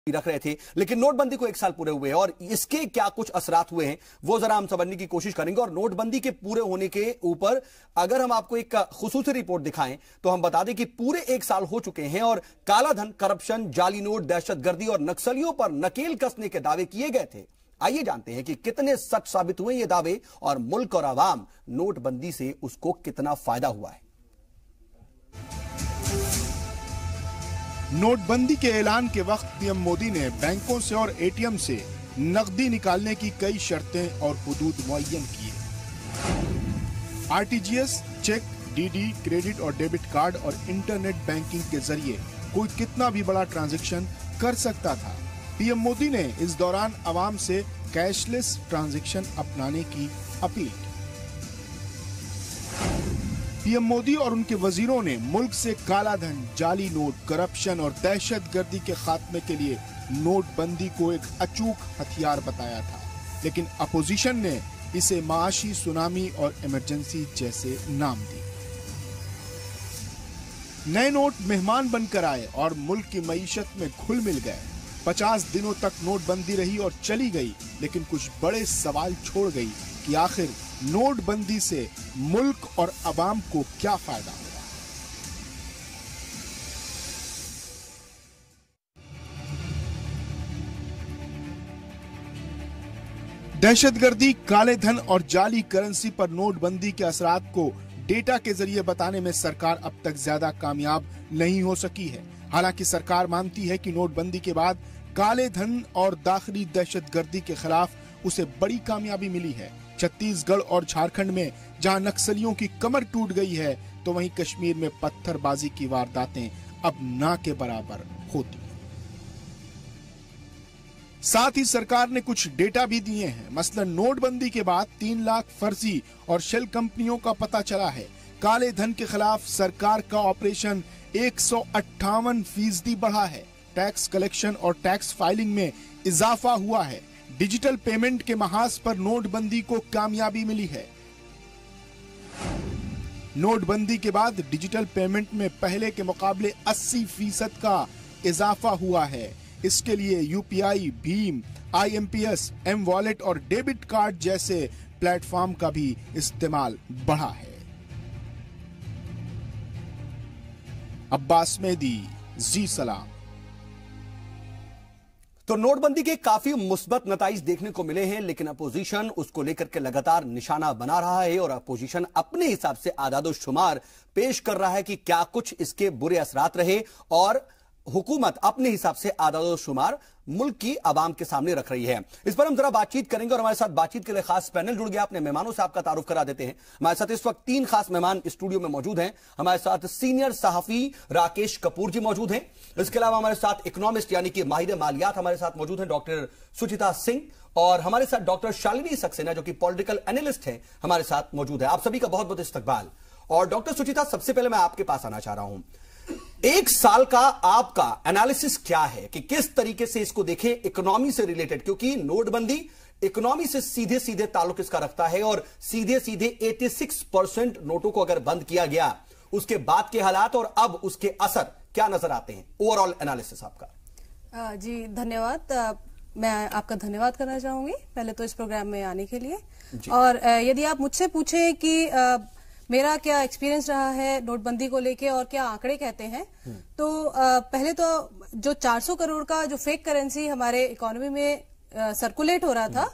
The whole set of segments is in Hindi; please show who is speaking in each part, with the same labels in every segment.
Speaker 1: रख रहे थे, लेकिन नोटबंदी को 1 साल पूरे हुए हैं और इसके क्या कुछ असरात हुए हैं वो जरा हम समझने की कोशिश करेंगे। और नोटबंदी के पूरे होने के ऊपर अगर हम आपको एक खुसूसी रिपोर्ट दिखाएं तो हम बता दें कि पूरे 1 साल हो चुके हैं और कालाधन, करप्शन, जाली नोट, दहशतगर्दी और नक्सलियों पर नकेल कसने के दावे किए गए थे। आइए जानते हैं कि कितने सच साबित हुए ये दावे और मुल्क और आवाम नोटबंदी से उसको कितना फायदा हुआ है।
Speaker 2: नोटबंदी के ऐलान के वक्त पीएम मोदी ने बैंकों से और एटीएम से नकदी निकालने की कई शर्तें और हुदूद मुअय्यन किए। आरटीजीएस, चेक, डीडी, क्रेडिट और डेबिट कार्ड और इंटरनेट बैंकिंग के जरिए कोई कितना भी बड़ा ट्रांजैक्शन कर सकता था। पीएम मोदी ने इस दौरान आवाम से कैशलेस ट्रांजैक्शन अपनाने की अपील की। पीएम मोदी और उनके वजीरों ने मुल्क से कालाधन, जाली नोट, करप्शन और दहशतगर्दी के खात्मे के लिए नोटबंदी को एक अचूक हथियार बताया था, लेकिन अपोजिशन ने इसे माशी सुनामी और इमरजेंसी जैसे नाम दिए। नए नोट मेहमान बनकर आए और मुल्क की मईशत में घुल मिल गए। 50 दिनों तक नोटबंदी रही और चली गई, लेकिन कुछ बड़े सवाल छोड़ गई कि आखिर नोटबंदी से मुल्क और अवाम को क्या फायदा हुआ। दहशतगर्दी, काले धन और जाली करेंसी पर नोटबंदी के असरात को डेटा के जरिए बताने में सरकार अब तक ज्यादा कामयाब नहीं हो सकी है। हालांकि सरकार मानती है कि नोटबंदी के बाद काले धन और दाखिली दहशतगर्दी के खिलाफ उसे बड़ी कामयाबी मिली है। छत्तीसगढ़ और झारखंड में जहां नक्सलियों की कमर टूट गई है, तो वहीं कश्मीर में पत्थरबाजी की वारदातें अब ना के बराबर होती हैं। साथ ही सरकार ने कुछ डेटा भी दिए हैं। मसलन नोटबंदी के बाद 3 लाख फर्जी और शेल कंपनियों का पता चला है। काले धन के खिलाफ सरकार का ऑपरेशन 158% बढ़ा है। टैक्स कलेक्शन और टैक्स फाइलिंग में इजाफा हुआ है। डिजिटल पेमेंट के महाज पर नोटबंदी को कामयाबी मिली है। नोटबंदी के बाद डिजिटल पेमेंट में पहले के मुकाबले 80% का इजाफा हुआ है। इसके लिए यूपीआई, भीम, आईएमपीएस, एम वॉलेट और डेबिट कार्ड जैसे प्लेटफॉर्म का भी इस्तेमाल बढ़ा है। अब्बास मेहदी, जी सलाम।
Speaker 1: तो नोटबंदी के काफी मुस्बत नताइज देखने को मिले हैं, लेकिन अपोजिशन उसको लेकर के लगातार निशाना बना रहा है और अपोजिशन अपने हिसाब से आदादो-शुमार पेश कर रहा है कि क्या कुछ इसके बुरे असरात रहे और हुकूमत अपने हिसाब से आदादो-शुमार मुल्क की आवाम के सामने रख रही है। इस पर हम जरा बातचीत करेंगे और हमारे साथ बातचीत के लिए खास पैनल जुड़ गया। अपने मेहमानों से आपका तारुफ करा देते हैं। हमारे साथ इस वक्त 3 खास मेहमान स्टूडियो में मौजूद हैं। हमारे साथ सीनियर सहाफी राकेश कपूर जी मौजूद हैं। इसके अलावा हमारे साथ इकोनॉमिस्ट यानी कि माहिर मालियात हमारे साथ मौजूद हैं डॉक्टर सुचिता सिंह, और हमारे साथ डॉक्टर शालिनी सक्सेना जो कि पॉलिटिकल एनालिस्ट हैं हमारे साथ मौजूद है। आप सभी का बहुत बहुत इस्तकबाल। और डॉक्टर सुचिता, सबसे पहले मैं आपके पास आना चाह रहा हूं, 1 साल का आपका एनालिसिस क्या है कि किस तरीके से इसको देखें इकोनॉमी से रिलेटेड, क्योंकि नोटबंदी इकोनॉमी से सीधे सीधे ताल्लुक इसका रखता है और सीधे सीधे 86% नोटों को अगर बंद किया गया, उसके बाद के हालात और अब उसके असर क्या नजर आते हैं? ओवरऑल एनालिसिस आपका।
Speaker 3: जी धन्यवाद। मैं आपका धन्यवाद करना चाहूंगी पहले तो इस प्रोग्राम में आने के लिए। और यदि आप मुझसे पूछें कि मेरा क्या एक्सपीरियंस रहा है नोटबंदी को लेके और क्या आंकड़े कहते हैं, तो पहले तो जो 400 करोड़ का जो फेक करेंसी हमारे इकोनॉमी में सर्कुलेट हो रहा था,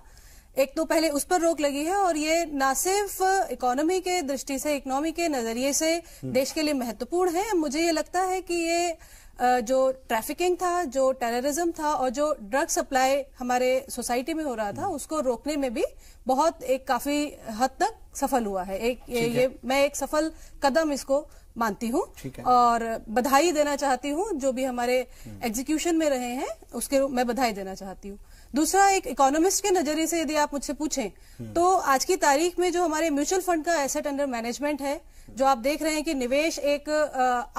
Speaker 3: एक तो पहले उस पर रोक लगी है और ये ना सिर्फ इकोनॉमी के दृष्टि से, इकोनॉमी के नजरिए से देश के लिए महत्वपूर्ण है। मुझे ये लगता है कि ये जो ट्रैफिकिंग था, जो टेररिज्म था और जो ड्रग सप्लाई हमारे सोसाइटी में हो रहा था, उसको रोकने में भी बहुत एक काफी हद तक सफल हुआ है। ये मैं एक सफल कदम इसको मानती हूँ और बधाई देना चाहती हूँ जो भी हमारे एग्जीक्यूशन में रहे हैं, उसके मैं बधाई देना चाहती हूँ। दूसरा, एक इकोनॉमिस्ट के नजरिए से यदि आप मुझसे पूछें तो आज की तारीख में जो हमारे म्यूचुअल फंड का एसेट अंडर मैनेजमेंट है, जो आप देख रहे हैं कि निवेश एक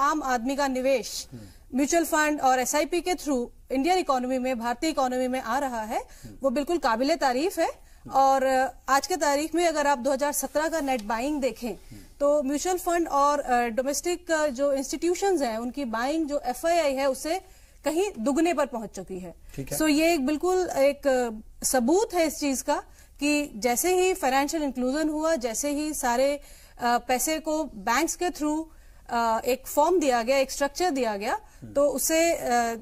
Speaker 3: आम आदमी का निवेश म्यूचुअल फंड और एसआईपी के थ्रू इंडियन इकोनॉमी में, भारतीय इकोनॉमी में आ रहा है, वो बिल्कुल काबिले तारीफ है। और आज के तारीख में अगर आप 2017 का नेट बाइंग देखें तो म्यूचुअल फंड और डोमेस्टिक जो इंस्टीट्यूशंस हैं उनकी बाइंग जो एफआईआई है उससे कहीं दुगने पर पहुंच चुकी है।
Speaker 1: ठीक है।
Speaker 3: सो ये एक बिल्कुल एक सबूत है इस चीज का कि जैसे ही फाइनेंशियल इंक्लूजन हुआ, जैसे ही सारे पैसे को बैंक्स के थ्रू एक फॉर्म दिया गया, एक स्ट्रक्चर दिया गया, तो उससे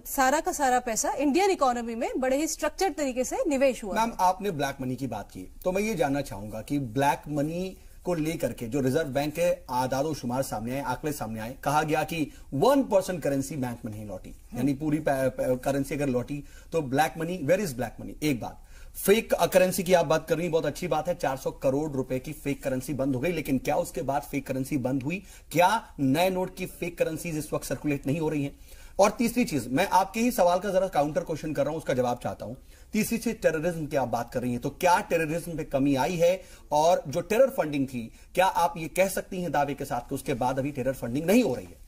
Speaker 3: सारा का सारा पैसा इंडियन इकोनॉमी में बड़े ही स्ट्रक्चर्ड तरीके से निवेश हुआ।
Speaker 1: मैम, आपने ब्लैक मनी की बात की, तो मैं ये जानना चाहूंगा कि ब्लैक मनी को लेकर के जो रिजर्व बैंक के आदादो शुमार सामने आए, आंकड़े सामने आए, कहा गया कि 1% करेंसी बैंक में नहीं लौटी, यानी पूरी करेंसी अगर लौटी तो black money, where is black money? एक बात। फेक करेंसी की आप बात कर रही हैं, बहुत अच्छी बात है, 400 करोड़ रुपए की फेक करेंसी बंद हो गई, लेकिन क्या उसके बाद फेक करेंसी बंद हुई? क्या नए नोट की फेक करेंसीज इस वक्त सर्कुलेट नहीं हो रही हैं? और तीसरी चीज, मैं आपके ही सवाल का जरा काउंटर क्वेश्चन कर रहा हूं, उसका जवाब चाहता हूं। तीसरी चीज, टेररिज्म की आप बात कर रही हैं, तो क्या टेररिज्म पे कमी आई है? और जो टेरर फंडिंग थी, क्या आप ये कह सकती हैं दावे के साथ कि उसके बाद अभी टेरर फंडिंग नहीं हो रही है?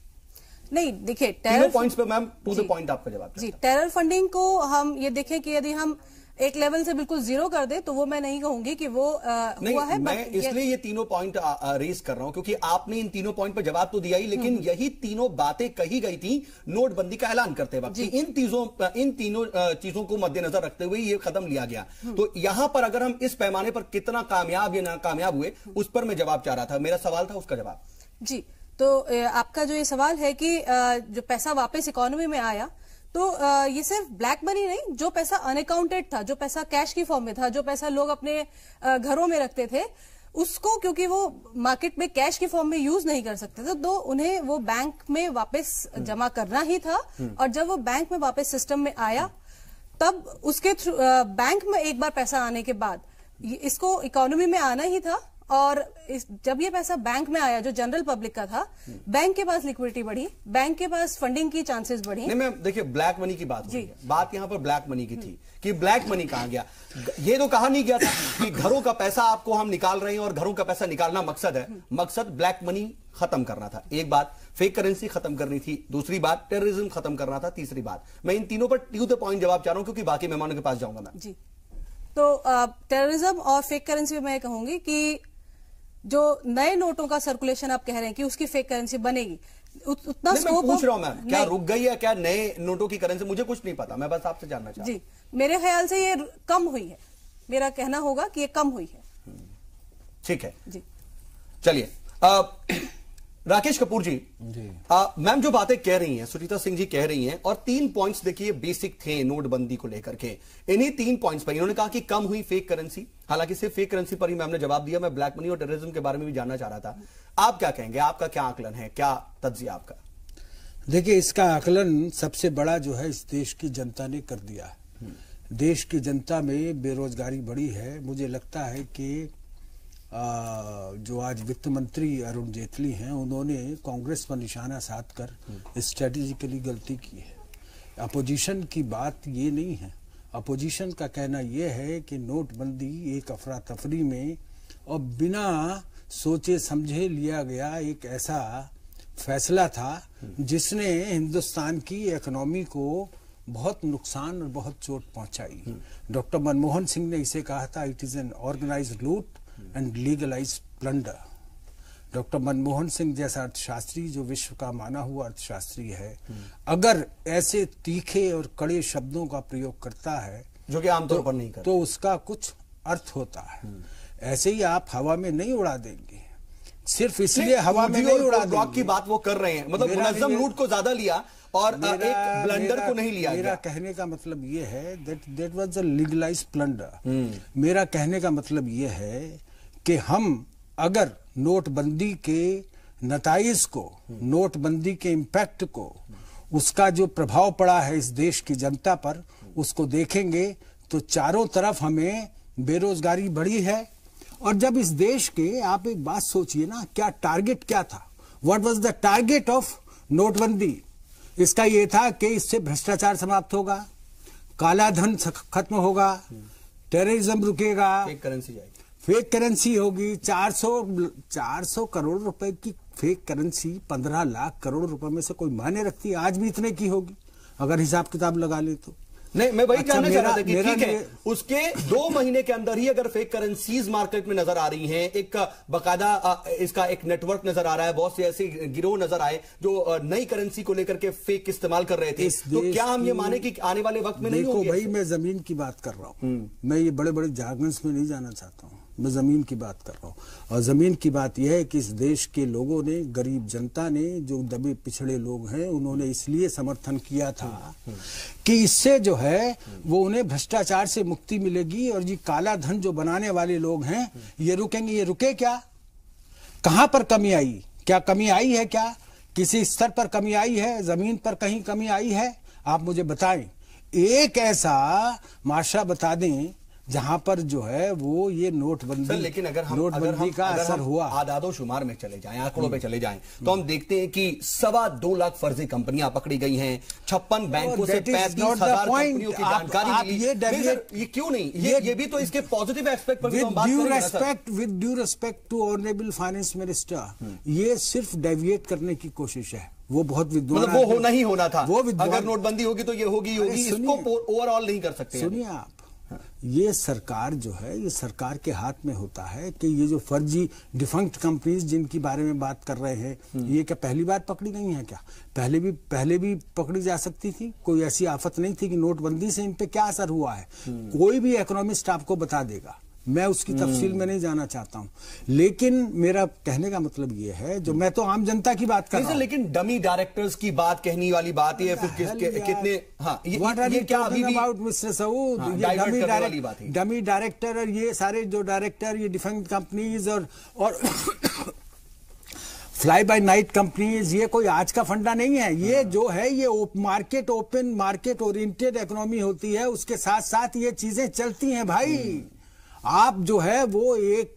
Speaker 3: नहीं, देखिए,
Speaker 1: तीनों पॉइंट्स पे मैम टू द पॉइंट आपका जवाब
Speaker 3: जी। टेरर फंडिंग को हम ये देखें कि यदि हम एक लेवल से बिल्कुल जीरो कर दे तो वो मैं नहीं कहूंगी कि वो हुआ है।
Speaker 1: मैं इसलिए ये तीनों पॉइंट रेज कर रहा हूं क्योंकि आपने इन तीनों पॉइंट पर जवाब तो दिया ही, लेकिन यही तीनों बातें कही गई थी नोटबंदी का ऐलान करते वक्त। इन तीनों चीजों को मद्देनजर रखते हुए ये कदम लिया गया। तो यहां पर अगर हम इस पैमाने पर कितना कामयाब या नाकामयाब हुए, उस पर मैं जवाब चाह रहा था, मेरा सवाल था उसका जवाब।
Speaker 3: जी, तो आपका जो ये सवाल है कि जो पैसा वापस इकोनॉमी में आया, तो ये सिर्फ ब्लैक मनी नहीं, जो पैसा अनअकाउंटेड था, जो पैसा कैश की फॉर्म में था, जो पैसा लोग अपने घरों में रखते थे, उसको क्योंकि वो मार्केट में कैश की फॉर्म में यूज नहीं कर सकते थे, तो उन्हें वो बैंक में वापस जमा करना ही था। और जब वो बैंक में वापस सिस्टम में आया, तब उसके थ्रू बैंक में एक बार पैसा आने के बाद इसको इकोनॉमी में आना ही था। और जब ये पैसा बैंक में आया जो जनरल पब्लिक का था, बैंक के पास लिक्विडिटी बढ़ी, बैंक के पास फंडिंग की चांसेस बढ़ी।
Speaker 1: नहीं मैम, देखिए, ब्लैक मनी की बात हुई है, बात यहां पर ब्लैक मनी की थी कि ब्लैक मनी कहां गया। ये तो कहा नहीं गया था कि घरों का पैसा आपको हम निकाल रहे हैं और घरों का पैसा निकालना मकसद है। मकसद ब्लैक मनी खत्म करना था। एक बात फेक करेंसी खत्म करनी थी, दूसरी बात टेररिज्म खत्म करना था, तीसरी बात, मैं इन तीनों पर टू द पॉइंट जवाब चाह रहा हूं क्योंकि बाकी मेहमानों के पास जाऊंगा मैं।
Speaker 3: जी, तो टेररिज्म और फेक करेंसी में मैं कहूंगी कि जो नए नोटों का सर्कुलेशन आप कह रहे हैं कि उसकी फेक करेंसी बनेगी, उतना स्कोप
Speaker 1: पूछ रहा हूं मैं, क्या रुक गई है क्या नए नोटों की करेंसी? मुझे कुछ नहीं पता, मैं बस आपसे जानना चाहता हूं।
Speaker 3: जी, मेरे ख्याल से ये कम हुई है, मेरा कहना होगा कि ये कम हुई है।
Speaker 1: ठीक है
Speaker 3: जी,
Speaker 1: चलिए राकेश कपूर जी, मैम जो बातें कह रही हैं, सुनीता सिंह जी कह रही हैं, और 3 पॉइंट्स देखिए बेसिक थे नोटबंदी को लेकर के। इन्हीं 3 पॉइंट्स पर इन्होंने कहा कि कम हुई फेक करेंसी, हालांकि सिर्फ फेक करेंसी पर ही मैम ने जवाब दिया, मैं ब्लैक मनी और टेररिज्म के बारे में भी जानना चाह रहा था। आप क्या कहेंगे, आपका क्या आकलन है, क्या तज्जिया आपका?
Speaker 4: देखिए, इसका आकलन सबसे बड़ा जो है इस देश की जनता ने कर दिया। देश की जनता में बेरोजगारी बढ़ी है। मुझे लगता है कि जो आज वित्त मंत्री अरुण जेटली हैं, उन्होंने कांग्रेस पर निशाना साधकर स्ट्रेटेजिकली गलती की है। अपोजिशन की बात ये नहीं है। अपोजिशन का कहना यह है कि नोटबंदी एक अफरा तफरी में और बिना सोचे समझे लिया गया एक ऐसा फैसला था जिसने हिंदुस्तान की इकोनॉमी को बहुत नुकसान और बहुत चोट पहुंचाई। डॉक्टर मनमोहन सिंह ने इसे कहा था, इट इज एन ऑर्गेनाइज्ड लूट and legalised plunder. Doctor Manmohan Singh जैसा अर्थशास्त्री, जो विश्व का माना हुआ अर्थशास्त्री है, अगर ऐसे तीखे और कड़े शब्दों का प्रयोग करता है, जो कि आमतौर पर नहीं करता, तो उसका कुछ अर्थ होता है। ऐसे ही आप हवा में नहीं उड़ा देंगे, सिर्फ इसलिए हवा में नहीं उड़ा देंगे।
Speaker 1: की बात वो कर रहे हैं, मतलब मुनज़्ज़म लूट को ज्यादा लिया और एक ब्लंडर को नहीं लिया।
Speaker 4: मेरा कहने का मतलब ये है that was a legalised plunder. मेरा कहने का मतलब ये है कि हम अगर नोटबंदी के नताइज को, नोटबंदी के इम्पैक्ट को, उसका जो प्रभाव पड़ा है इस देश की जनता पर, उसको देखेंगे तो चारों तरफ हमें बेरोजगारी बढ़ी है। और जब इस देश के, आप एक बात सोचिए ना, क्या टारगेट क्या था? What was the target of नोटबंदी? इसका ये था कि इससे भ्रष्टाचार समाप्त होगा, काला धन खत्म होगा, टेररिज्म रुकेगा,
Speaker 1: फेक करेंसी जाएगी,
Speaker 4: फेक करेंसी होगी। 400 करोड़ रुपए की फेक करेंसी 15 लाख करोड़ रुपए में से कोई मायने रखती है? आज भी इतने की होगी अगर हिसाब किताब लगा ले तो।
Speaker 1: नहीं, मैं वही जानना चाह रहा था कि
Speaker 4: मेरा
Speaker 1: ठीक है, उसके 2 महीने के अंदर ही अगर फेक करेंसीज मार्केट में नजर आ रही हैं, एक बकायदा इसका एक नेटवर्क नजर आ रहा है, बहुत से ऐसे गिरोह नजर आए जो नई करेंसी को लेकर के फेक इस्तेमाल कर रहे थे, तो क्या हम ये माने कि आने वाले वक्त में नहीं होंगे?
Speaker 4: भाई, मैं जमीन की बात कर रहा हूँ, मैं ये बड़े बड़े जार्गन्स में नहीं जाना चाहता हूँ, मैं जमीन की बात कर रहा हूँ। और जमीन की बात यह है कि इस देश के लोगों ने, गरीब जनता ने, जो दबे पिछड़े लोग हैं, उन्होंने इसलिए समर्थन किया था कि इससे जो है वो उन्हें भ्रष्टाचार से मुक्ति मिलेगी और ये काला धन जो बनाने वाले लोग हैं ये रुकेंगे। ये रुके क्या? कहां पर कमी आई? क्या कमी आई है? क्या किसी स्तर पर कमी आई है? जमीन पर कहीं कमी आई है? आप मुझे बताएं, एक ऐसा माशा बता दें जहां पर जो है वो ये नोटबंदी,
Speaker 1: लेकिन अगर हम
Speaker 4: नोटबंदी का असर हुआ।
Speaker 1: आदादो शुमार में चले जाएं, आंकड़ों पे चले जाएं, तो हम देखते हैं कि 2.25 लाख फर्जी कंपनियां पकड़ी गई हैं, 56 बैंकों से 35,000 कंपनियों की जानकारी मिली। ये क्यों नहीं? ये भी तो इसके पॉजिटिव एस्पेक्ट पर भी हम बात करेंगे।
Speaker 4: With due respect to honourable finance minister, ये सिर्फ डेविएट करने की कोशिश है। वो बहुत विद्वान,
Speaker 1: मतलब वो नहीं होना था। वो अगर नोटबंदी होगी तो ये होगी, इसको ओवरऑल नहीं कर सकते।
Speaker 4: सुनिए आप, ये सरकार जो है, ये सरकार के हाथ में होता है कि ये जो फर्जी डिफंक्ट कंपनीज जिनकी बारे में बात कर रहे हैं, ये क्या पहली बार पकड़ी गई हैं? क्या पहले भी पकड़ी जा सकती थी? कोई ऐसी आफत नहीं थी कि नोटबंदी से इन पे क्या असर हुआ है? कोई भी इकोनॉमिस्ट आपको बता देगा, मैं उसकी तफसील में नहीं जाना चाहता हूं। लेकिन मेरा कहने का मतलब ये है, जो मैं तो आम जनता की बात कर रहा हूं।
Speaker 1: लेकिन डमी डायरेक्टर्स की बात कहने वाली बात है, फिर कितने, हाँ, ये क्या अभी भी
Speaker 4: about mister Saud, dummy director और ये सारे जो डायरेक्टर, ये डिफेंस कंपनीज और फ्लाई बाय नाइट कंपनीज, ये कोई आज का फंडा नहीं है। ये जो है ये ओपन मार्केट ओरिएंटेड इकोनॉमी होती है, उसके साथ साथ ये चीजें चलती हैं भाई। आप जो है वो एक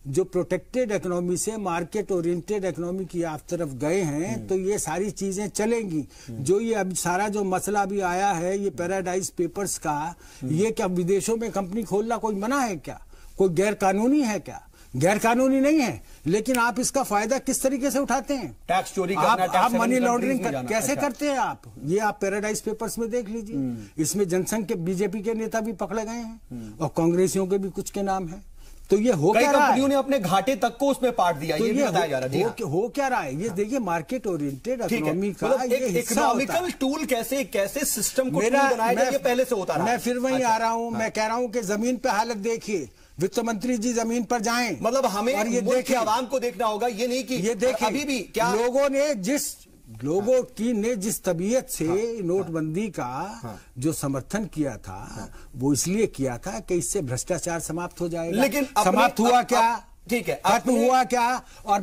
Speaker 4: जो प्रोटेक्टेड इकोनॉमी से मार्केट ओरिएंटेड इकोनॉमी की आप तरफ गए हैं, तो ये सारी चीजें चलेंगी। जो ये अब सारा जो मसला भी आया है ये पैराडाइज पेपर्स का, ये क्या विदेशों में कंपनी खोलना कोई मना है क्या? कोई गैर कानूनी है क्या? गैर कानूनी नहीं है, लेकिन आप इसका फायदा किस तरीके से उठाते हैं?
Speaker 1: टैक्स चोरी करना,
Speaker 4: आप मनी लॉन्ड्रिंग कैसे करते हैं आप? ये आप पैराडाइज पेपर्स में देख लीजिए। इसमें जनसंघ के, बीजेपी के नेता भी पकड़े गए हैं और कांग्रेसियों के भी कुछ के नाम है। तो ये हो क्या रहा है?
Speaker 1: कंपनियों ने अपने घाटे तक को उसमें पाट दिया,
Speaker 4: तो
Speaker 1: ये भी बताया जा रहा है।
Speaker 4: हो क्या रहा है? ये देखिए मार्केट ओरिएंटेड इकोनॉमी का
Speaker 1: एक इकोनॉमिकल टूल कैसे सिस्टम को बनाया जाए, ये पहले से होता रहा।
Speaker 4: मैं फिर वहीं आ रहा हूं, मैं कह रहा हूं कि जमीन पे हालत देखिए, वित्त मंत्री जी जमीन पर जाएं।
Speaker 1: मतलब हमें और ये देखिए, आवाम को देखना होगा, ये नहीं कि
Speaker 4: ये देखिए
Speaker 1: अभी भी क्या
Speaker 4: लोगों की जिस तबीयत से नोटबंदी का जो समर्थन किया था, वो इसलिए किया था कि इससे भ्रष्टाचार समाप्त हो जाएगा। लेकिन समाप्त हुआ क्या? ठीक है, खत्म हुआ क्या? और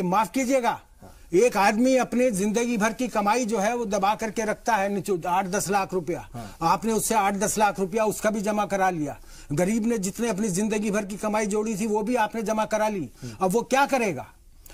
Speaker 4: माफ कीजिएगा, एक आदमी अपने जिंदगी भर की कमाई जो है वो दबा करके रखता है, 8-10 लाख रुपया। आपने उससे 8-10 लाख रुपया उसका भी जमा करा लिया। गरीब ने जितने अपनी जिंदगी भर की कमाई जोड़ी थी वो भी आपने जमा करा ली। अब वो क्या करेगा?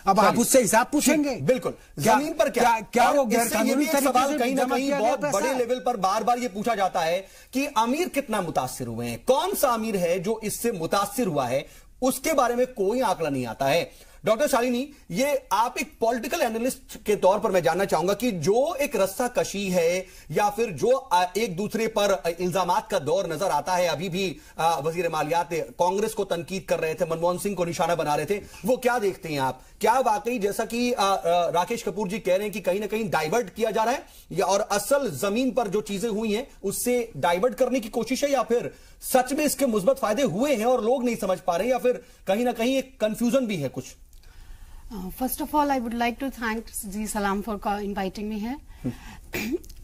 Speaker 4: अब आप उससे हिसाब पूछेंगे?
Speaker 1: बिल्कुल। जमीन पर क्या वो गैर कानूनी सवाल कहीं ना कहीं बहुत बड़े लेवल पर बार बार ये पूछा जाता है कि अमीर कितना मुतासिर हुए हैं, कौन सा अमीर है जो इससे मुतासिर हुआ है, उसके बारे में कोई आंकड़ा नहीं आता है। डॉक्टर शालिनी, ये आप एक पॉलिटिकल एनालिस्ट के तौर पर मैं जानना चाहूंगा कि जो एक रस्सा कशी है या फिर जो एक दूसरे पर इल्जामात का दौर नजर आता है, अभी भी वजीर मालियात कांग्रेस को तनकीद कर रहे थे, मनमोहन सिंह को निशाना बना रहे थे, वो क्या देखते हैं आप? क्या वाकई जैसा कि राकेश कपूर जी कह रहे हैं कि कहीं ना कहीं डाइवर्ट किया जा रहा है, या और असल जमीन पर जो चीजें हुई हैं उससे डाइवर्ट करने की कोशिश है, या फिर सच में इसके मुस्बत फायदे हुए हैं और लोग नहीं समझ पा रहे, या फिर कहीं ना कहीं एक कंफ्यूजन भी है कुछ?
Speaker 5: First of all I would like to thank जी सलाम फॉर इनवाइटिंग मी है।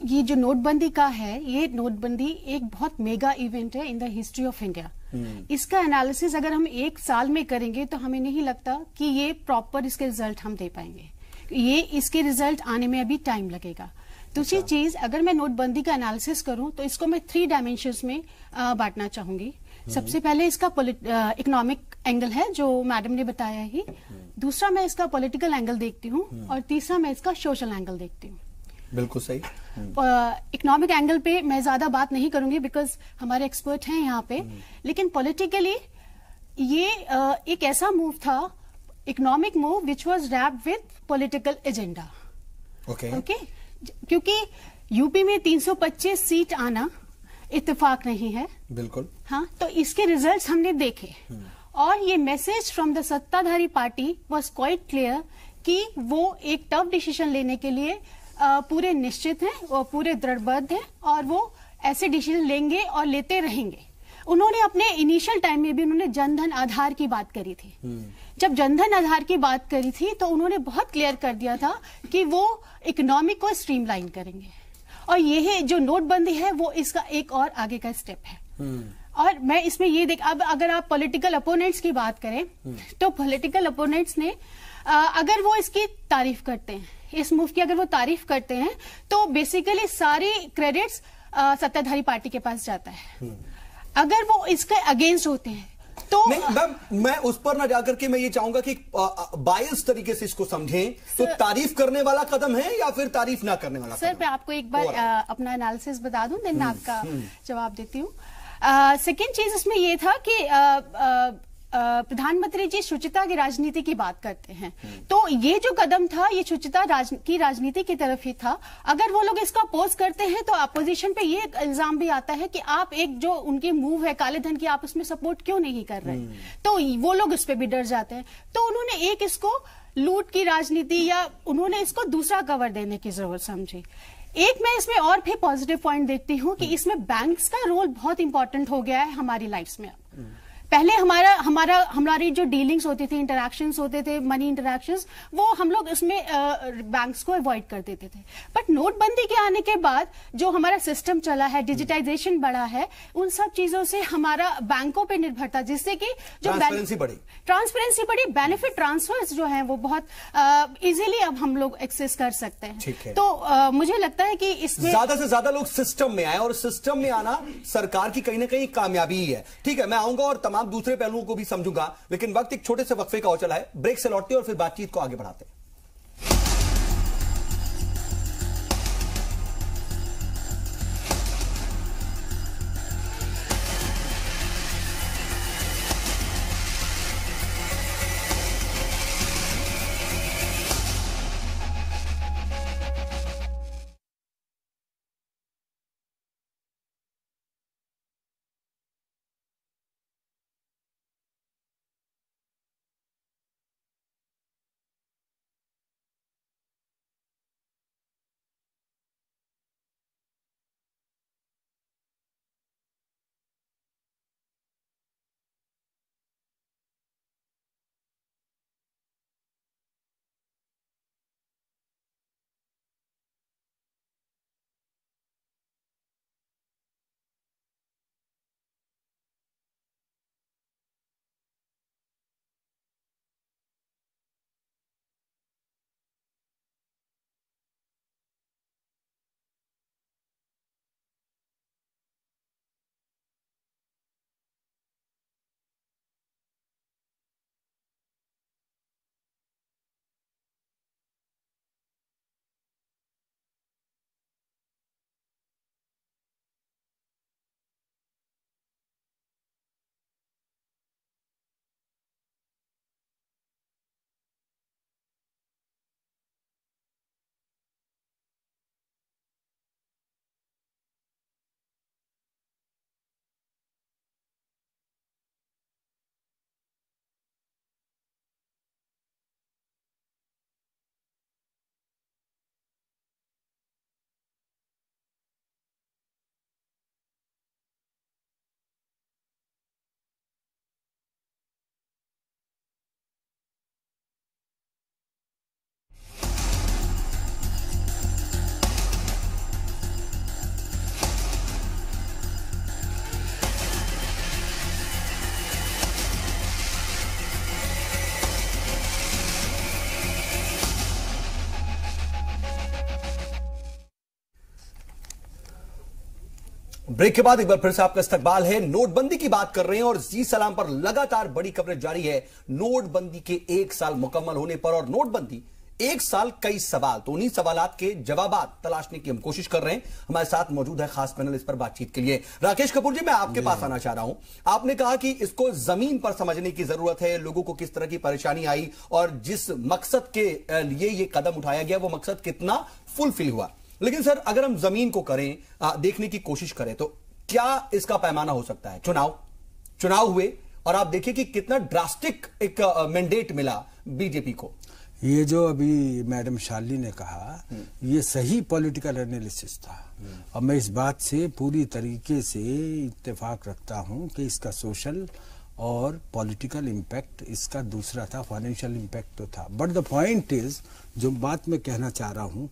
Speaker 5: ये जो नोटबंदी का है, ये नोटबंदी एक बहुत मेगा इवेंट है in the history of India. इसका एनालिसिस अगर हम 1 साल में करेंगे तो हमें नहीं लगता कि ये प्रॉपर इसके रिजल्ट हम दे पाएंगे। ये इसके रिजल्ट आने में अभी टाइम लगेगा। दूसरी चीज, अगर मैं नोटबंदी का एनालिसिस करूं तो इसको मैं 3 डायमेंशंस में बांटना चाहूंगी। सबसे पहले इसका इकोनॉमिक एंगल है जो मैडम ने बताया ही, दूसरा मैं इसका पॉलिटिकल एंगल देखती हूँ, और तीसरा मैं इसका सोशल एंगल देखती हूँ।
Speaker 1: बिल्कुल सही।
Speaker 5: इकोनॉमिक एंगल पे मैं ज्यादा बात नहीं करूंगी बिकॉज हमारे एक्सपर्ट हैं यहाँ पे, लेकिन पॉलिटिकली ये एक ऐसा मूव था, economic move which was wrapped with political agenda. Okay, क्योंकि यूपी में 325 सीट आना इत्तेफाक नहीं है।
Speaker 1: बिल्कुल।
Speaker 5: हाँ, तो इसके रिजल्ट्स हमने देखे और ये मैसेज फ्रॉम द सत्ताधारी पार्टी वाज क्वाइट क्लियर कि वो एक टफ डिसीजन लेने के लिए पूरे निश्चित हैं और पूरे दृढ़बद्ध हैं और वो ऐसे डिसीजन लेंगे और लेते रहेंगे। उन्होंने अपने इनिशियल टाइम में भी उन्होंने जनधन आधार की बात करी थी। जब जनधन आधार की बात करी थी तो उन्होंने बहुत क्लियर कर दिया था कि वो इकोनॉमी को स्ट्रीमलाइन करेंगे और ये जो नोटबंदी है वो इसका एक और आगे का स्टेप है। और मैं इसमें ये अब अगर आप पॉलिटिकल अपोनेंट्स की बात करें तो पॉलिटिकल अपोनेंट्स ने अगर वो इसकी तारीफ करते हैं, इस मूव की अगर वो तारीफ करते हैं तो बेसिकली सारी क्रेडिट्स सत्ताधारी पार्टी के पास जाता है। अगर वो इसके अगेंस्ट होते हैं तो
Speaker 1: नहीं, मैं उस पर ना जाकर के मैं ये चाहूंगा कि बायस तरीके से इसको समझें। तो तारीफ करने वाला कदम है या फिर तारीफ ना करने वाला
Speaker 5: सर, मैं आपको एक बार अपना एनालिसिस बता दूं, देन मैं आपका जवाब देती हूँ। सेकेंड चीज इसमें ये था कि प्रधानमंत्री जी शुचिता की राजनीति की बात करते हैं, तो ये जो कदम था ये शुचिता की राजनीति की तरफ ही था। अगर वो लोग इसको अपोज करते हैं तो अपोजिशन पे ये इल्जाम भी आता है कि आप एक जो उनकी मूव है काले धन की, आप उसमें सपोर्ट क्यों नहीं कर रहे, तो वो लोग उस पर भी डर जाते हैं। तो उन्होंने एक इसको लूट की राजनीति या उन्होंने इसको दूसरा कवर देने की जरूरत समझी। एक मैं इसमें और भी पॉजिटिव पॉइंट देखती हूँ कि इसमें बैंक्स का रोल बहुत इंपॉर्टेंट हो गया है हमारी लाइफ्स में। पहले हमारी जो डीलिंग्स होती थी, इंटरैक्शंस होते थे, मनी इंटरैक्शंस, वो हम लोग इसमें बैंक्स को अवॉइड कर देते थे। बट नोटबंदी के आने के बाद जो हमारा सिस्टम चला है, डिजिटाइजेशन बढ़ा है, उन सब चीजों से हमारा बैंकों पे निर्भरता, जिससे कि जो ट्रांसपेरेंसी बढ़ी, बेनिफिट ट्रांसफर्स जो है वो बहुत इजीली अब हम लोग एक्सेस कर सकते हैं। तो मुझे लगता है कि इसमें
Speaker 1: ज्यादा से ज्यादा लोग सिस्टम में आए और सिस्टम में आना सरकार की कहीं ना कहीं कामयाबी ही है। ठीक है, मैं आऊंगा और तमाम दूसरे पहलुओं को भी समझूंगा, लेकिन वक्त एक छोटे से वक्फे का और चला है। ब्रेक से लौटते हैं और फिर बातचीत को आगे बढ़ाते हैं। ब्रेक के बाद एक बार फिर से आपका इस्तकबाल है। नोटबंदी की बात कर रहे हैं और जी सलाम पर लगातार बड़ी कवरेज जारी है नोटबंदी के 1 साल मुकम्मल होने पर। और नोटबंदी 1 साल कई सवाल, तो उन्हीं सवालात के जवाबात तलाशने की हम कोशिश कर रहे हैं। हमारे साथ मौजूद है खास पैनल इस पर बातचीत के लिए। राकेश कपूर जी, मैं आपके पास आना चाह रहा हूं। आपने कहा कि इसको जमीन पर समझने की जरूरत है, लोगों को किस तरह की परेशानी आई और जिस मकसद के लिए ये कदम उठाया गया वो मकसद कितना फुलफिल हुआ। लेकिन सर अगर हम जमीन को करें देखने की कोशिश करें तो क्या इसका पैमाना हो सकता है? चुनाव हुए और आप देखिए कि कितना ड्रास्टिक एक मैंडेट मिला बीजेपी को।
Speaker 4: ये जो अभी मैडम शालिनी ने कहा ये सही पॉलिटिकल एनालिसिस था और मैं इस बात से पूरी तरीके से इत्तेफाक रखता हूं कि इसका सोशल और पॉलिटिकल इम्पैक्ट इसका दूसरा था, फाइनेंशियल इम्पैक्ट तो था। बट द पॉइंट इज, जो बात मैं कहना चाह रहा हूं,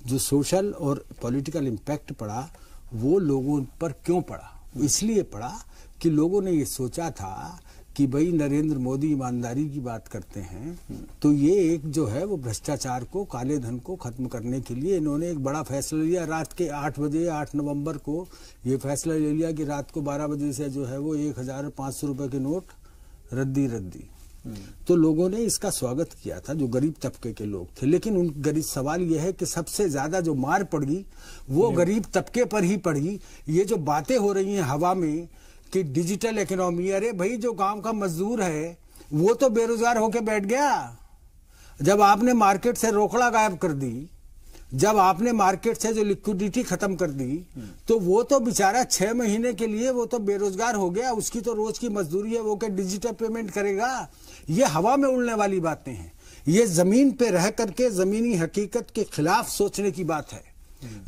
Speaker 4: जो सोशल और पॉलिटिकल इम्पैक्ट पड़ा वो लोगों पर क्यों पड़ा? इसलिए पड़ा कि लोगों ने ये सोचा था कि भाई नरेंद्र मोदी ईमानदारी की बात करते हैं तो ये एक जो है वो भ्रष्टाचार को, काले धन को खत्म करने के लिए इन्होंने एक बड़ा फैसला लिया। रात के 8 बजे 8 नवंबर को ये फैसला ले लिया कि रात को 12 बजे से जो है वो 1500 रुपए के नोट रद्दी। तो लोगों ने इसका स्वागत किया था, जो गरीब तबके के लोग थे। लेकिन उन गरीब, सवाल यह है कि सबसे ज्यादा जो मार पड़ी वो गरीब तबके पर ही पड़ी। ये जो बातें हो रही हैं हवा में कि डिजिटल इकोनॉमी, अरे भाई जो गांव का मजदूर है वो तो बेरोजगार होके बैठ गया। जब आपने मार्केट से रोकड़ा गायब कर दी, जब आपने मार्केट से जो लिक्विडिटी खत्म कर दी, तो वो तो बेचारा 6 महीने के लिए वो तो बेरोजगार हो गया। उसकी तो रोज की मजदूरी है, वो क्या डिजिटल पेमेंट करेगा? ये हवा में उड़ने वाली बातें हैं। ये जमीन पे रह करके जमीनी हकीकत के खिलाफ सोचने की बात है।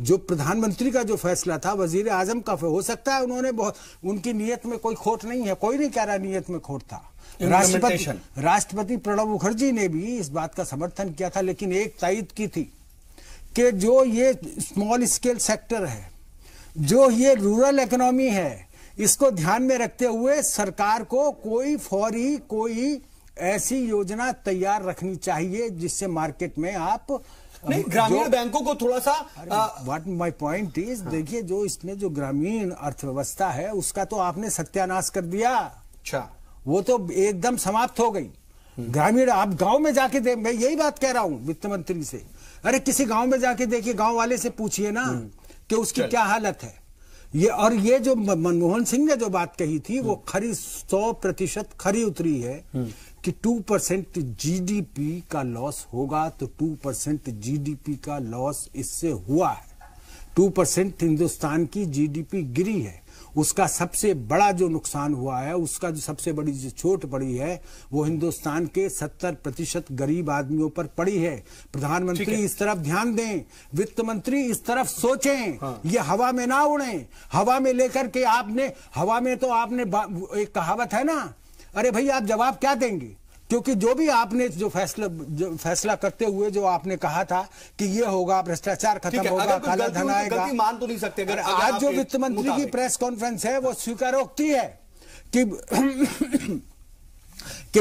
Speaker 4: जो प्रधानमंत्री का जो फैसला था, वजीर आजम का, हो सकता है उन्होंने बहुत, उनकी नीयत में कोई खोट नहीं है, कोई नहीं कह रहा नीयत में खोट था। राष्ट्रपति प्रणब मुखर्जी ने भी इस बात का समर्थन किया था, लेकिन एक तायद की थी कि जो ये स्मॉल स्केल सेक्टर है, जो ये रूरल इकोनॉमी है, इसको ध्यान में रखते हुए सरकार को कोई फौरी कोई ऐसी योजना तैयार रखनी चाहिए जिससे मार्केट में आप
Speaker 1: नहीं, ग्रामीण बैंकों को थोड़ा सा
Speaker 4: व्हाट माय पॉइंट इज, देखिए जो इसमें जो ग्रामीण अर्थव्यवस्था है उसका तो आपने सत्यानाश कर दिया।
Speaker 1: अच्छा,
Speaker 4: वो तो एकदम समाप्त हो गई। ग्रामीण, आप गांव में जाके देख, मैं यही बात कह रहा हूं वित्त मंत्री से, अरे किसी गांव में जाके देखिए, गांव वाले से पूछिए ना कि उसकी क्या हालत है। ये जो मनमोहन सिंह ने जो बात कही थी वो खरी 100% खरी उतरी है कि 2% जीडीपी का लॉस होगा, तो 2% जीडीपी का लॉस इससे हुआ है। 2% हिंदुस्तान की जीडीपी गिरी है, उसका सबसे बड़ा जो नुकसान हुआ है, उसका जो सबसे बड़ी जो चोट पड़ी है वो हिंदुस्तान के 70% गरीब आदमियों पर पड़ी है। प्रधानमंत्री इस तरफ ध्यान दें, वित्त मंत्री इस तरफ सोचें। ये हवा में ना उड़ें। हवा में लेकर के हवा में तो आपने एक कहावत है ना, अरे भाई आप जवाब क्या देंगे? क्योंकि जो भी आपने जो फैसला करते हुए जो आपने कहा था कि ये होगा, भ्रष्टाचार खत्म होगा, काला धन आएगा,
Speaker 1: मान तो नहीं सकते। अगर
Speaker 4: आज जो वित्त मंत्री की प्रेस कॉन्फ्रेंस है वो स्वीकारोक्ति है कि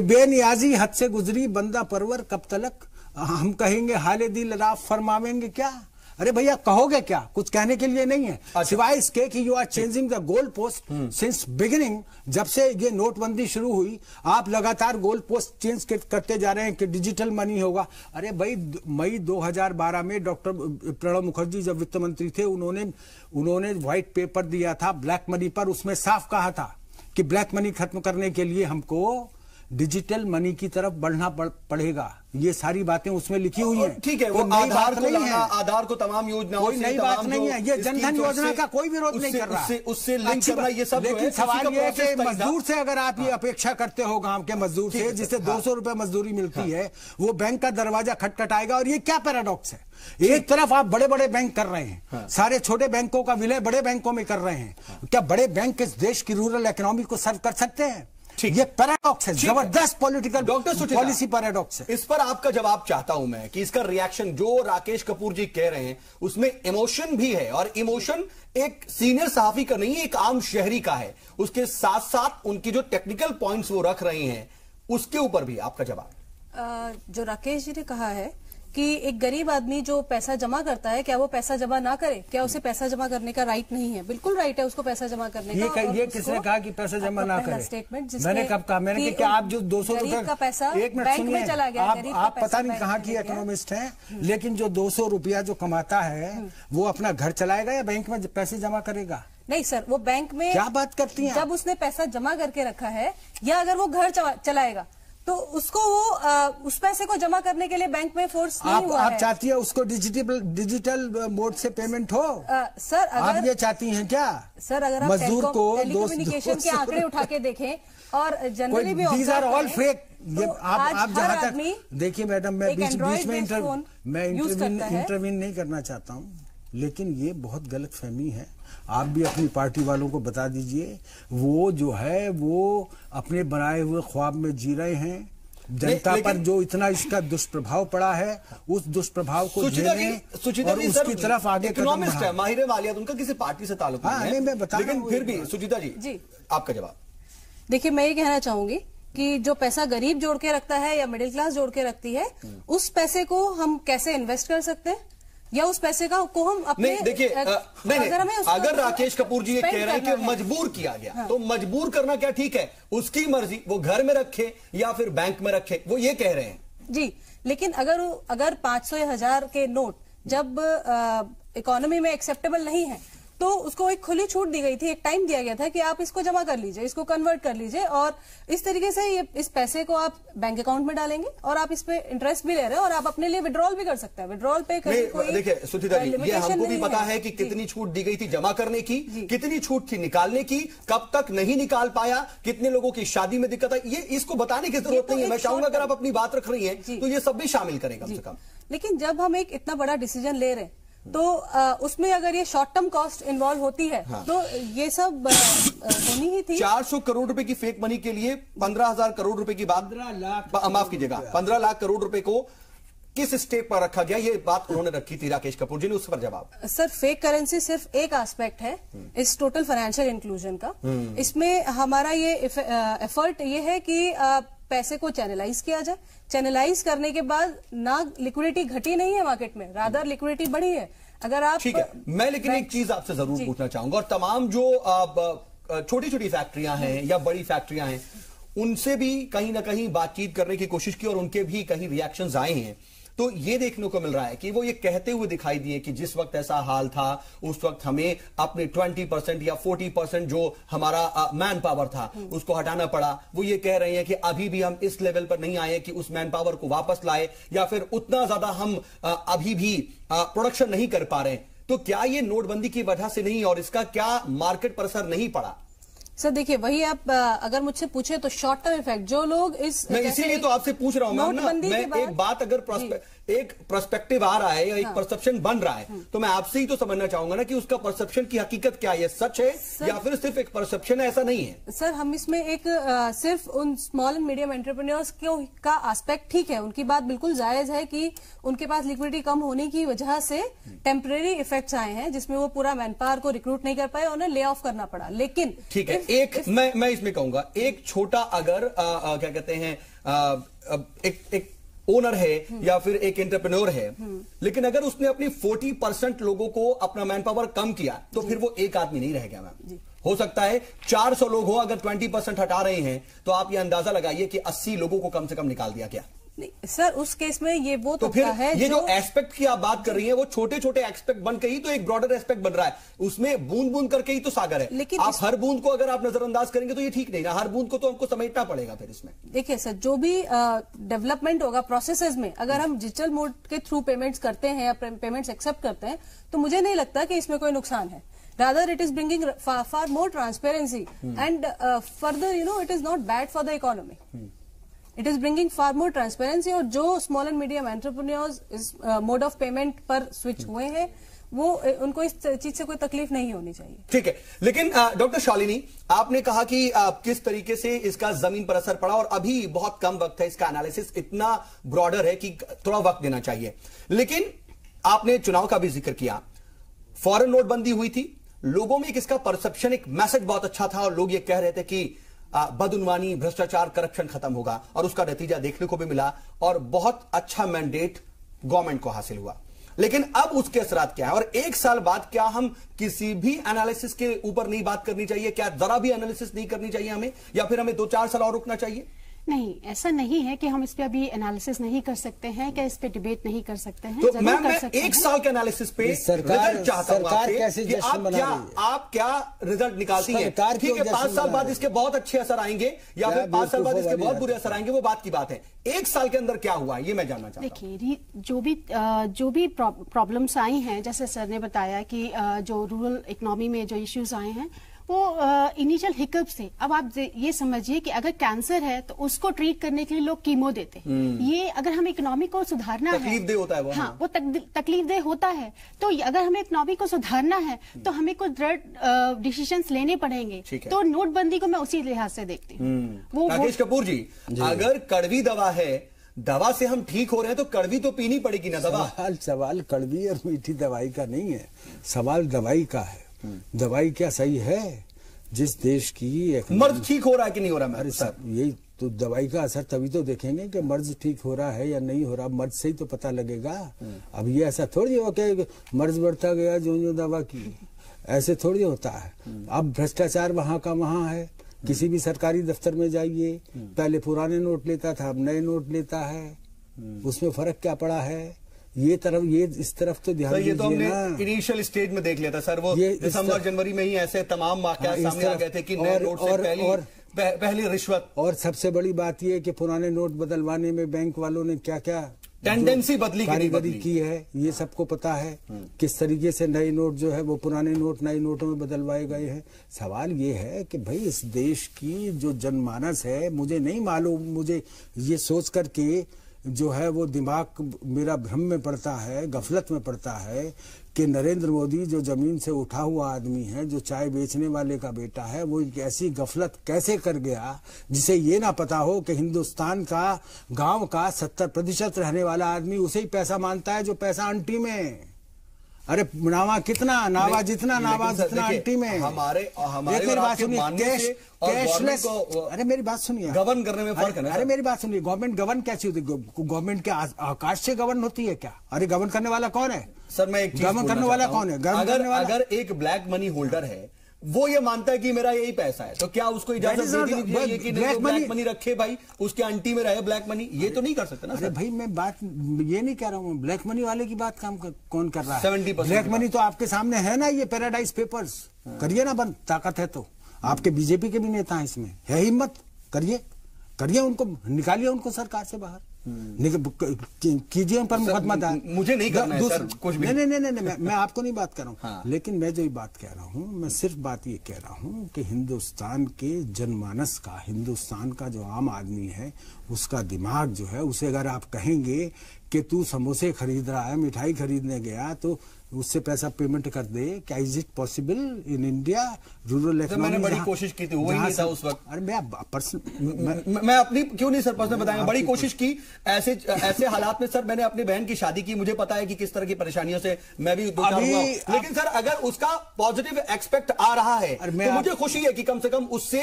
Speaker 4: बेनियाजी हद से गुजरी बंदा परवर, कब तलक हम कहेंगे हाले दिल राफ फरमावेंगे क्या? अरे भैया कहोगे क्या? कुछ कहने के लिए नहीं है सिवाय इसके कि you are changing the goal post since beginning. जब से ये नोटबंदी शुरू हुई आप लगातार गोल पोस्ट चेंज करते जा रहे हैं कि डिजिटल मनी होगा। अरे भाई मई 2012 में डॉक्टर प्रणब मुखर्जी जब वित्त मंत्री थे, उन्होंने व्हाइट पेपर दिया था ब्लैक मनी पर। उसमें साफ कहा था कि ब्लैक मनी खत्म करने के लिए हमको डिजिटल मनी की तरफ बढ़ना पड़ेगा। ये सारी बातें उसमें लिखी हुई हैं।
Speaker 1: ठीक है, वो आधार को तमाम योजनाओं
Speaker 4: कोई नई बात नहीं है। ये जनधन योजना का कोई विरोध नहीं कर रहा है,
Speaker 1: उससे लिंक करना ये सब।
Speaker 4: लेकिन सवाल ये है कि मजदूर से अगर आप ये अपेक्षा करते हो, गांव के मजदूर से जिसे 200 रुपए मजदूरी मिलती है, वो बैंक का दरवाजा खटखटाएगा। और ये क्या पैराडॉक्स है? एक तरफ आप बड़े बड़े बैंक कर रहे हैं, सारे छोटे बैंकों का विलय बड़े बैंकों में कर रहे हैं। क्या बड़े बैंक इस देश की रूरल इकोनॉमी को सर्व कर सकते हैं? ये पैराडॉक्स है, जबरदस्त पॉलिटिकल पॉलिसी पैराडॉक्स है।
Speaker 1: इस पर आपका जवाब चाहता हूं मैं कि इसका रिएक्शन जो राकेश कपूर जी कह रहे हैं उसमें इमोशन भी है, और इमोशन एक सीनियर सहाफी का नहीं, एक आम शहरी का है। उसके साथ साथ उनकी जो टेक्निकल पॉइंट्स वो रख रहे हैं उसके ऊपर भी आपका जवाब।
Speaker 3: जो राकेश जी ने कहा है कि एक गरीब आदमी जो पैसा जमा करता है, क्या वो पैसा जमा ना करे? क्या उसे पैसा जमा करने का राइट नहीं है? बिल्कुल राइट है उसको पैसा जमा करने का।
Speaker 4: ये किसने कहा कि पैसा जमा ना करे?
Speaker 3: स्टेटमेंट
Speaker 4: मैंने कब कहा? मैंने कि क्या आप जो 200 रुपए
Speaker 3: का पैसा
Speaker 4: एक मिनट
Speaker 3: बैंक में चला गया,
Speaker 4: आप पता नहीं कहाँ की इकोनॉमिस्ट हैं, लेकिन जो 200 रुपया जो कमाता है वो अपना घर चलाएगा या बैंक में पैसे जमा करेगा?
Speaker 3: नहीं सर, वो बैंक में
Speaker 4: क्या बात करती हैं?
Speaker 3: जब उसने पैसा जमा करके रखा है या अगर वो घर चलाएगा तो उसको वो उस पैसे को जमा करने के लिए बैंक में फोर्स नहीं हुआ
Speaker 4: आप
Speaker 3: है।
Speaker 4: चाहती है उसको डिजिटल मोड से पेमेंट हो?
Speaker 3: सर अगर
Speaker 4: आप ये चाहती हैं क्या?
Speaker 3: सर अगर आप
Speaker 4: मजदूर को
Speaker 3: टेलीकम्युनिकेशन के आंकड़े उठा के देखें और जनरली भी
Speaker 4: दीज आर ऑल फेक। ये आप जहां तक देखिए मैडम, मैं बीच में इंटरवीन नहीं करना चाहता हूं, लेकिन ये बहुत गलत फहमी है। आप भी अपनी पार्टी वालों को बता दीजिए, वो जो है वो अपने बनाए हुए ख्वाब में जी रहे हैं। जनता पर जो इतना इसका दुष्प्रभाव पड़ा है, उस दुष्प्रभाव को झेलने और उसकी तरफ आगे कदम बढ़ाएं।
Speaker 1: माहिर मालियात, उनका किसी पार्टी से ताल्लुक नहीं है,
Speaker 3: मैं
Speaker 1: बता, लेकिन फिर भी सुचिता जी आपका जवाब।
Speaker 3: देखिए, मैं ये कहना चाहूंगी कि जो पैसा गरीब जोड़ के रखता है या मिडिल क्लास जोड़ के रखती है, उस पैसे को हम कैसे इन्वेस्ट कर सकते हैं, या उस पैसे को हम अपने
Speaker 1: देखिए अगर राकेश कपूर जी ये कह रहे हैं कि मजबूर किया गया, हाँ। तो मजबूर करना क्या ठीक है, उसकी मर्जी, वो घर में रखे या फिर बैंक में रखे, वो ये कह रहे हैं
Speaker 3: जी। लेकिन अगर 500 या 1000 के नोट जब इकोनॉमी में एक्सेप्टेबल नहीं है, तो उसको एक खुली छूट दी गई थी, एक टाइम दिया गया था कि आप इसको जमा कर लीजिए, इसको कन्वर्ट कर लीजिए, और इस तरीके से इस पैसे को आप बैंक अकाउंट में डालेंगे और आप इस पे इंटरेस्ट भी ले रहे हैं और आप अपने लिए विड्रॉल भी कर सकते हैं। विड्रॉल पे
Speaker 1: देखिए सुचिता जी, ये हमको भी पता है कि कितनी छूट दी गई थी जमा करने की, कितनी छूट थी निकालने की, कब तक नहीं निकाल पाया, कितने लोगों की शादी में दिक्कत आई, ये इसको बताने की जरूरत नहीं है। मैं चाहूंगा अगर आप अपनी बात रख रही हैं तो ये सब भी शामिल करें कम से कम।
Speaker 3: लेकिन जब हम एक इतना बड़ा डिसीजन ले रहे हैं, तो उसमें अगर ये शॉर्ट टर्म कॉस्ट इन्वॉल्व होती है, हाँ। तो ये सब होनी ही थी।
Speaker 1: 400 करोड़ रुपए की फेक मनी के लिए 15,000 करोड़ रुपए की बात,
Speaker 4: 15 लाख,
Speaker 1: माफ कीजिएगा, 15 लाख करोड़ रुपए को किस स्टेप पर रखा गया, ये बात उन्होंने रखी थी राकेश कपूर जी ने, उस पर जवाब।
Speaker 3: सर, फेक करेंसी सिर्फ एक एस्पेक्ट है इस टोटल फाइनेंशियल इंक्लूजन का। इसमें हमारा ये एफर्ट ये है कि पैसे को चैनलाइज किया जाए। चैनलाइज करने के बाद ना लिक्विडिटी घटी नहीं है मार्केट में, रादर लिक्विडिटी बढ़ी है। अगर आप
Speaker 1: ठीक है, मैं लेकिन एक चीज आपसे जरूर पूछना चाहूंगा, और तमाम जो छोटी छोटी फैक्ट्रियां हैं या बड़ी फैक्ट्रियां हैं, उनसे भी कहीं ना कहीं बातचीत करने की कोशिश की और उनके भी कहीं रिएक्शंस आए हैं। तो ये देखने को मिल रहा है कि वो ये कहते हुए दिखाई दिए कि जिस वक्त ऐसा हाल था उस वक्त हमें अपने 20% या 40% जो हमारा मैन पावर था उसको हटाना पड़ा। वो ये कह रहे हैं कि अभी भी हम इस लेवल पर नहीं आए कि उस मैन पावर को वापस लाए, या फिर उतना ज्यादा हम अभी भी प्रोडक्शन नहीं कर पा रहे। तो क्या ये नोटबंदी की वजह से नहीं, और इसका क्या मार्केट पर असर नहीं पड़ा?
Speaker 3: सर देखिए, वही आप अगर मुझसे पूछे तो शॉर्ट टर्म इफेक्ट जो लोग मैं
Speaker 1: इसीलिए तो आपसे पूछ रहा हूं मैम ना, मैं एक बात अगर एक पर्सपेक्टिव आ रहा है या एक परसेप्शन बन रहा है, तो मैं आपसे ही तो समझना चाहूंगा ना कि उसका परसेप्शन की हकीकत क्या है, सच है या फिर सिर्फ एक परसेप्शन है, ऐसा नहीं है।
Speaker 3: सर, हम इसमें एक सिर्फ उन स्मॉल एंड मीडियम एंटरप्रेन्योर्स का एस्पेक्ट ठीक है, उनकी बात बिल्कुल जायज है कि उनके पास लिक्विडिटी कम होने की वजह से टेम्परेरी इफेक्ट्स आए हैं, जिसमें वो पूरा मैन पावर को रिक्रूट नहीं कर पाए, उन्हें ले ऑफ करना पड़ा। लेकिन
Speaker 1: ठीक है, मैं इसमें कहूंगा, एक छोटा अगर क्या कहते हैं एक ओनर है या फिर एक एंटरप्रेन्योर है, लेकिन अगर उसने अपनी 40% लोगों को अपना मैन पावर कम किया, तो फिर वो एक आदमी नहीं रह गया मैम। हो सकता है 400 लोग हो, अगर 20% हटा रहे हैं तो आप ये अंदाजा लगाइए कि 80 लोगों को कम से कम निकाल दिया गया।
Speaker 3: नहीं सर, उस केस में ये वो
Speaker 1: तो फिर है ये जो एस्पेक्ट की आप बात कर रही हैं, वो छोटे छोटे एस्पेक्ट बन के ही तो एक ब्रॉडर एस्पेक्ट बन रहा है, उसमें बूंद बूंद करके ही तो सागर है। लेकिन आप हर बूंद को अगर आप नजरअंदाज करेंगे तो ये ठीक नहीं ना, हर बूंद को तो हमको समेटना पड़ेगा फिर इसमें।
Speaker 3: देखिए सर, जो भी डेवलपमेंट होगा प्रोसेसेस में, अगर हम डिजिटल मोड के थ्रू पेमेंट्स करते हैं या पेमेंट्स एक्सेप्ट करते हैं, तो मुझे नहीं लगता कि इसमें कोई नुकसान है। Rather, it is bringing far more transparency, and further, it is not bad for the economy. It is bringing far more transparency, और जो small and medium entrepreneurs इस mode of payment पर switch हुए हैं, वो उनको इस चीज से कोई तकलीफ नहीं होनी चाहिए।
Speaker 1: ठीक है, लेकिन डॉक्टर शालिनी, आपने कहा कि किस तरीके से इसका जमीन पर असर पड़ा, और अभी बहुत कम वक्त है, इसका एनालिसिस इतना ब्रॉडर है कि थोड़ा वक्त देना चाहिए। लेकिन आपने चुनाव का भी जिक्र किया, फौरन नोटबंदी हुई थी, लोगों में इसका परसेप्शन, एक मैसेज बहुत अच्छा था, और लोग ये कह रहे थे कि बदउनवानी, भ्रष्टाचार, करप्शन खत्म होगा, और उसका नतीजा देखने को भी मिला, और बहुत अच्छा मैंडेट गवर्नमेंट को हासिल हुआ। लेकिन अब उसके असरात क्या है, और एक साल बाद क्या हम किसी भी एनालिसिस के ऊपर नहीं बात करनी चाहिए? क्या जरा भी एनालिसिस नहीं करनी चाहिए हमें, या फिर हमें 2-4 साल और रुकना चाहिए?
Speaker 5: नहीं, ऐसा नहीं है कि हम इस पे अभी एनालिसिस नहीं कर सकते हैं, क्या इस पे डिबेट नहीं कर सकते हैं।
Speaker 1: तो मैम, मैं एक साल के एनालिसिस पे रिजल्ट चाहता हूं आपसे कि आप क्या रिजल्ट निकालती हैं। ठीक है, 5 साल बाद इसके बहुत अच्छे असर आएंगे या फिर 5 साल बाद इसके बहुत बुरे असर आएंगे, वो बात की बात है। 1 साल के अंदर क्या हुआ ये मैं जानना चाहता हूं।
Speaker 5: देखिए, जो भी प्रॉब्लम्स आई हैं, जैसे सर ने बताया कि जो रूरल इकोनॉमी में जो इश्यूज आए हैं वो इनिशियल हिकअप से। अब आप ये समझिए कि अगर कैंसर है तो उसको ट्रीट करने के लिए लोग कीमो देते हैं। ये अगर हमें इकोनॉमी को सुधारना है,
Speaker 1: तकलीफ दे होता है वो।
Speaker 5: हाँ, वो तकलीफ दे होता है। तो अगर हमें इकोनॉमी को सुधारना है तो हमें कुछ दृढ़ डिसीजंस लेने पड़ेंगे। तो नोटबंदी को मैं उसी लिहाज से देखती हूँ।
Speaker 1: राकेश कपूर जी, अगर कड़वी दवा है, दवा से हम ठीक हो रहे हैं तो कड़वी तो पीनी पड़ेगी ना दवा।
Speaker 4: सवाल कड़वी और मीठी दवाई का नहीं है, सवाल दवाई का है। दवाई क्या सही है? जिस देश की
Speaker 1: मर्ज ठीक हो रहा है कि नहीं हो रहा?
Speaker 4: अरे सर, यही तो दवाई का असर तभी तो देखेंगे कि मर्ज ठीक हो रहा है या नहीं हो रहा। मर्ज से ही तो पता लगेगा। अब ये ऐसा थोड़ी हो कि मर्ज बढ़ता गया जो दवा की, ऐसे थोड़ी होता है। अब भ्रष्टाचार वहां का वहां है। किसी भी सरकारी दफ्तर में जाइए, पहले पुराने नोट लेता था, अब नए नोट लेता है। उसमें फर्क क्या पड़ा है? ये इस तरफ तो ध्यान दीजिए।
Speaker 1: ये तो हमने इनिशियल स्टेज में देख लिया था सर, वो दिसंबर जनवरी में ही ऐसे तमाम वाकयात सामने आ गए थे कि नए नोट से पहली रिश्वत।
Speaker 4: और सबसे बड़ी बात ये कि पुराने नोट बदलवाने में बैंक वालों ने क्या क्या
Speaker 1: टेंडेंसी बदली
Speaker 4: कारीगरी की है, ये सबको पता है। किस तरीके से नए नोट जो है वो पुराने नोट नए नोटों में बदलवाए गए हैं। सवाल ये है कि भाई इस देश की जो जनमानस है, मुझे नहीं मालूम, मुझे ये सोच करके जो है वो दिमाग मेरा भ्रम में पड़ता है, गफलत में पड़ता है कि नरेंद्र मोदी जो जमीन से उठा हुआ आदमी है, जो चाय बेचने वाले का बेटा है, वो एक ऐसी गफलत कैसे कर गया जिसे ये ना पता हो कि हिंदुस्तान का गांव का 70% रहने वाला आदमी उसे ही पैसा मानता है जो पैसा अंटी में। अरे नावा कितना, नावा जितना, नावा जितना अंटी में।
Speaker 1: हमारे
Speaker 4: मेरी बात सुनिए, कैशलेस। अरे मेरी बात सुनिए,
Speaker 1: गवर्न करने में फर्क है ना।
Speaker 4: अरे मेरी बात सुनिए, गवर्नमेंट गवर्न कैसी होती है? गवर्नमेंट के आकाश से गवर्न होती है क्या? अरे गवर्न करने वाला कौन है
Speaker 1: सर? मैं एक चीज
Speaker 4: गवर्न करने वाला कौन है?
Speaker 1: अगर एक ब्लैक मनी होल्डर है, वो ये मानता है कि मेरा यही पैसा है, तो क्या उसको इजाजत देनी चाहिए कि ब्लैक मनी रखे भाई, उसके अंटी में रहे ब्लैक मनी? ये तो नहीं कर सकते ना।
Speaker 4: अरे भाई मैं बात ये नहीं कह रहा हूँ, ब्लैक मनी वाले की बात कौन कर रहा है?
Speaker 1: 70%
Speaker 4: ब्लैक मनी तो आपके सामने है ना, ये पैराडाइज पेपर्स। करिए ना बंद, ताकत है तो। आपके बीजेपी के भी नेता हैं इसमें, है हिम्मत, करिए उनको, निकालिए उनको सरकार से बाहर, कीजिए उन पर मुकदमा दायर।
Speaker 1: मुझे नहीं करना है सर कुछ भी।
Speaker 4: नहीं, मैं आपको नहीं बात कर रहा हूँ। हाँ। लेकिन मैं जो बात कह रहा हूँ, मैं सिर्फ बात ये कह रहा हूँ कि हिंदुस्तान के जनमानस का, हिंदुस्तान का जो आम आदमी है, उसका दिमाग जो है, उसे अगर आप कहेंगे कि तू समोसे खरीद रहा है, मिठाई खरीदने गया, तो उससे पैसा पेमेंट कर दे, क्या is it possible in India? Rural economy
Speaker 1: मैंने बड़ी कोशिश की थी, वो ही नहीं था उस वक्त।
Speaker 4: अरे
Speaker 1: मैं अपनी क्यों नहीं सर पर्सनल बताएंगे, बड़ी कोशिश की। ऐसे हालात में सर मैंने अपनी बहन की शादी की, मुझे पता है कि किस तरह की परेशानियों से मैं भी दो चार हुआ। लेकिन सर अगर उसका पॉजिटिव एक्सपेक्ट आ रहा है तो मुझे खुशी है कि कम से कम उससे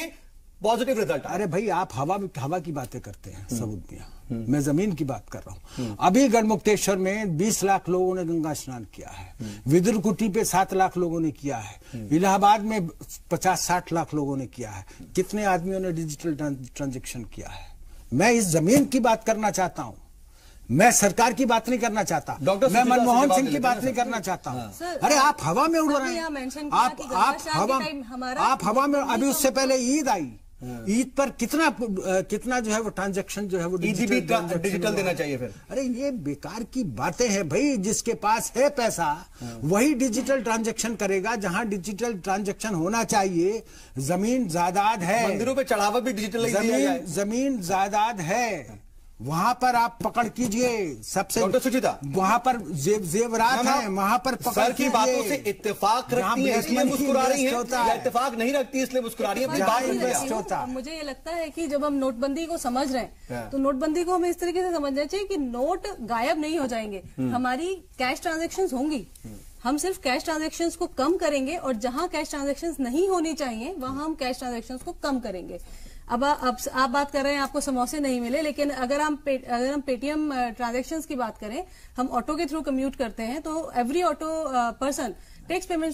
Speaker 1: पॉजिटिव रिजल्ट।
Speaker 4: अरे भाई आप हवा की बातें करते हैं सबूत दिया, मैं जमीन की बात कर रहा हूँ। अभी गढ़मुक्तेश्वर में 20 लाख लोगों ने गंगा स्नान किया है, विदुरकुटी पे 7 लाख लोगों ने किया है, इलाहाबाद में 50-60 लाख लोगों ने किया है। कितने आदमियों ने डिजिटल ट्रांजेक्शन किया है? मैं इस जमीन की बात करना चाहता हूँ, मैं सरकार की बात नहीं करना चाहता, मैं मनमोहन सिंह की बात नहीं करना चाहता हूँ। अरे आप हवा में उड़ रहे हैं, आप हवा में। अभी उससे पहले ईद आई, ईद पर कितना जो है वो ट्रांजैक्शन जो है वो
Speaker 1: डिजिटल देना चाहिए फिर।
Speaker 4: अरे ये बेकार की बातें हैं भाई, जिसके पास है पैसा वही डिजिटल ट्रांजैक्शन करेगा। जहां डिजिटल ट्रांजैक्शन होना चाहिए, जमीन जायदाद है,
Speaker 1: मंदिरों पे चढ़ावा भी डिजिटल
Speaker 4: जमीन जायदाद है, वहां पर आप पकड़ कीजिए। सबसे
Speaker 1: डॉक्टर सुचिता,
Speaker 4: वहां पर जेवरात है, वहां पर
Speaker 1: सर की बातों से इत्तेफाक रखती है इसलिए मुस्कुरा रही है, या इत्तेफाक नहीं रखती इसलिए मुस्कुरा रही है?
Speaker 3: मुझे ये लगता है कि जब हम नोटबंदी को समझ रहे हैं तो नोटबंदी को हमें इस तरीके से समझना चाहिए कि नोट गायब नहीं हो जाएंगे, हमारी कैश ट्रांजेक्शंस होंगी, हम सिर्फ कैश ट्रांजेक्शंस को कम करेंगे और जहां कैश ट्रांजेक्शंस नहीं होनी चाहिए वहां हम कैश ट्रांजेक्शंस को कम करेंगे। अब आप बात कर रहे हैं आपको समोसे नहीं मिले, लेकिन अगर हम पेटीएम ट्रांजैक्शंस की बात करें, हम ऑटो के थ्रू कम्यूट करते हैं तो every auto person takes payment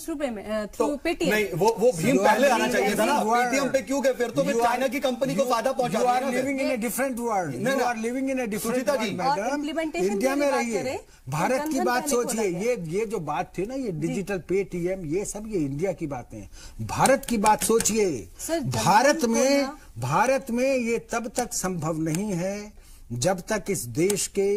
Speaker 3: through Paytm.
Speaker 1: नहीं, वो भीम पहले आना चाहिए था ना, पेटीएम पे क्यों गए? फिर तो चाइना की कंपनी को फायदा पहुंचा।
Speaker 4: You are living in a different world, you are living in a different world madam. India में रहिए, भारत की बात सोचिए। ये जो बात थी ना, ये डिजिटल पेटीएम, ये सब ये इंडिया की बातें हैं। भारत की बात सोचिए। भारत में ये तब तक संभव नहीं है जब तक इस देश के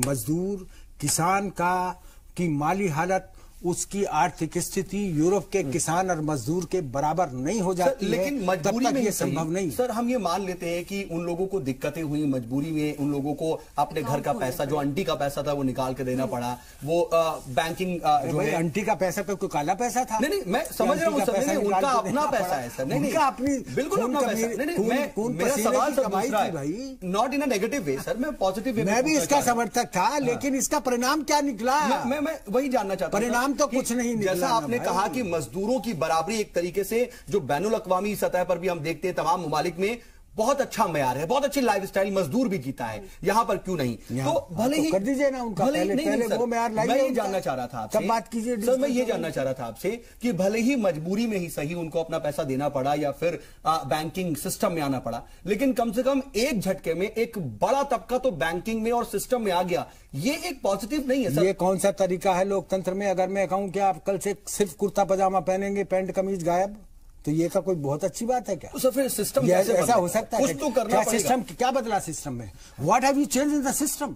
Speaker 4: मजदूर, किसान की माली हालत, उसकी आर्थिक स्थिति यूरोप के किसान और मजदूर के बराबर नहीं हो जाती है,
Speaker 1: लेकिन मजबूरी में
Speaker 4: ये संभव नहीं।
Speaker 1: सर, हम ये मान लेते हैं कि उन लोगों को दिक्कतें हुई, मजबूरी में उन लोगों को अपने घर का पैसा, जो आंटी का पैसा था, वो निकाल के देना पड़ा। वो बैंकिंग जो है,
Speaker 4: आंटी का पैसा पे कोई काला पैसा था?
Speaker 1: नहीं, मैं समझ रहा हूँ सर, उनका अपना पैसा है सर। नहीं,
Speaker 4: अपनी
Speaker 1: बिल्कुल अपना पैसा। नहीं, मेरा सवाल सर दूसरा है, not in a negative way sir, मैं पॉजिटिव वे।
Speaker 4: मैं भी इसका समर्थक था, लेकिन इसका परिणाम क्या निकला?
Speaker 1: मैं वही जानना चाहता हूं।
Speaker 4: परिणाम तो कुछ नहीं निकला।
Speaker 1: जैसा आपने कहा कि मजदूरों की बराबरी एक तरीके से जो बैनुल अक़वामी सतह पर भी हम देखते हैं, तमाम ममालिक में बहुत अच्छा मयार है, बहुत अच्छी लाइफस्टाइल, मजदूर भी जीता है, यहां पर क्यों नहीं? तो भले ही
Speaker 4: कर दीजिए ना उनका, पहले वो मयार लाइए।
Speaker 1: मैं ये जानना चाह रहा था आपसे,
Speaker 4: बात कीजिए
Speaker 1: सर, मैं ये जानना चाह रहा था आपसे कि भले ही मजबूरी में ही सही उनको अपना पैसा देना पड़ा या फिर बैंकिंग सिस्टम में आना पड़ा, लेकिन कम से कम एक झटके में एक बड़ा तबका तो बैंकिंग में और सिस्टम में आ गया। ये एक पॉजिटिव नहीं है सर?
Speaker 4: ये कौन सा तरीका है लोकतंत्र में? अगर मैं कहूं कि आप कल से सिर्फ कुर्ता पजामा पहनेंगे, पैंट कमीज गायब, तो ये का कोई बहुत अच्छी बात है क्या?
Speaker 1: तो फिर सिस्टम
Speaker 4: ऐसा हो सकता है?
Speaker 1: कुछ तो करना
Speaker 4: क्या सिस्टम, क्या बदला सिस्टम में? What have you change in the system?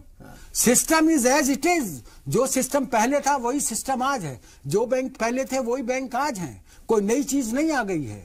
Speaker 4: System is as it is. जो सिस्टम पहले था वही सिस्टम आज है, जो बैंक पहले थे वही बैंक आज हैं, कोई नई चीज नहीं आ गई है।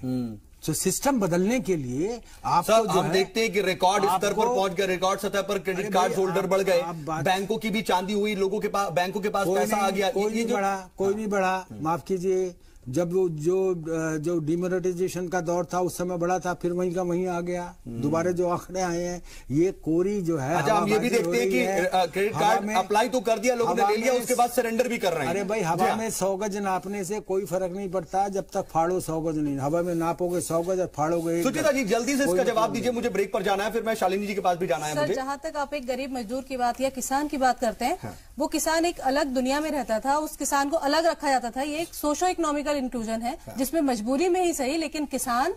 Speaker 4: तो सिस्टम बदलने के लिए आपको जो
Speaker 1: हम देखते हैं कि रिकॉर्ड स्तर पर पहुंच गए, रिकॉर्ड सतह पर क्रेडिट कार्ड होल्डर बढ़ गए, बैंकों की भी चांदी हुई, लोगों के पास, बैंकों के पास पैसा आ गया।
Speaker 4: कोई नहीं बढ़ा, माफ कीजिए। जब जो डिमोनेटाइजेशन का दौर था उस समय बड़ा था, फिर वहीं का वहीं आ गया। दोबारा जो आंकड़े आए हैं, ये कोरी जो है।
Speaker 1: अच्छा, हम ये भी देखते हैं कि क्रेडिट कार्ड अप्लाई तो कर दिया, लोगों ने ले लिया, उसके बाद सरेंडर भी कर रहे हैं।
Speaker 4: अरे भाई, हवा में 100 गज नापने से कोई फर्क नहीं पड़ता जब तक फाड़ो 100 गज नहीं। हवा में नापोगे 100 गज और फाड़ोगे।
Speaker 1: सुचिता जी, जल्दी से इसका जवाब दीजिए, मुझे ब्रेक पर जाना है, फिर मैं शालिनी जी के पास भी जाना है मुझे।
Speaker 3: जहां तक आप एक गरीब मजदूर की बात या किसान की बात करते हैं, वो किसान एक अलग दुनिया में रहता था, उस किसान को अलग रखा जाता था। ये एक सोशो इकोनॉमिकल इंक्लूजन है, जिसमें मजबूरी में ही सही, लेकिन किसान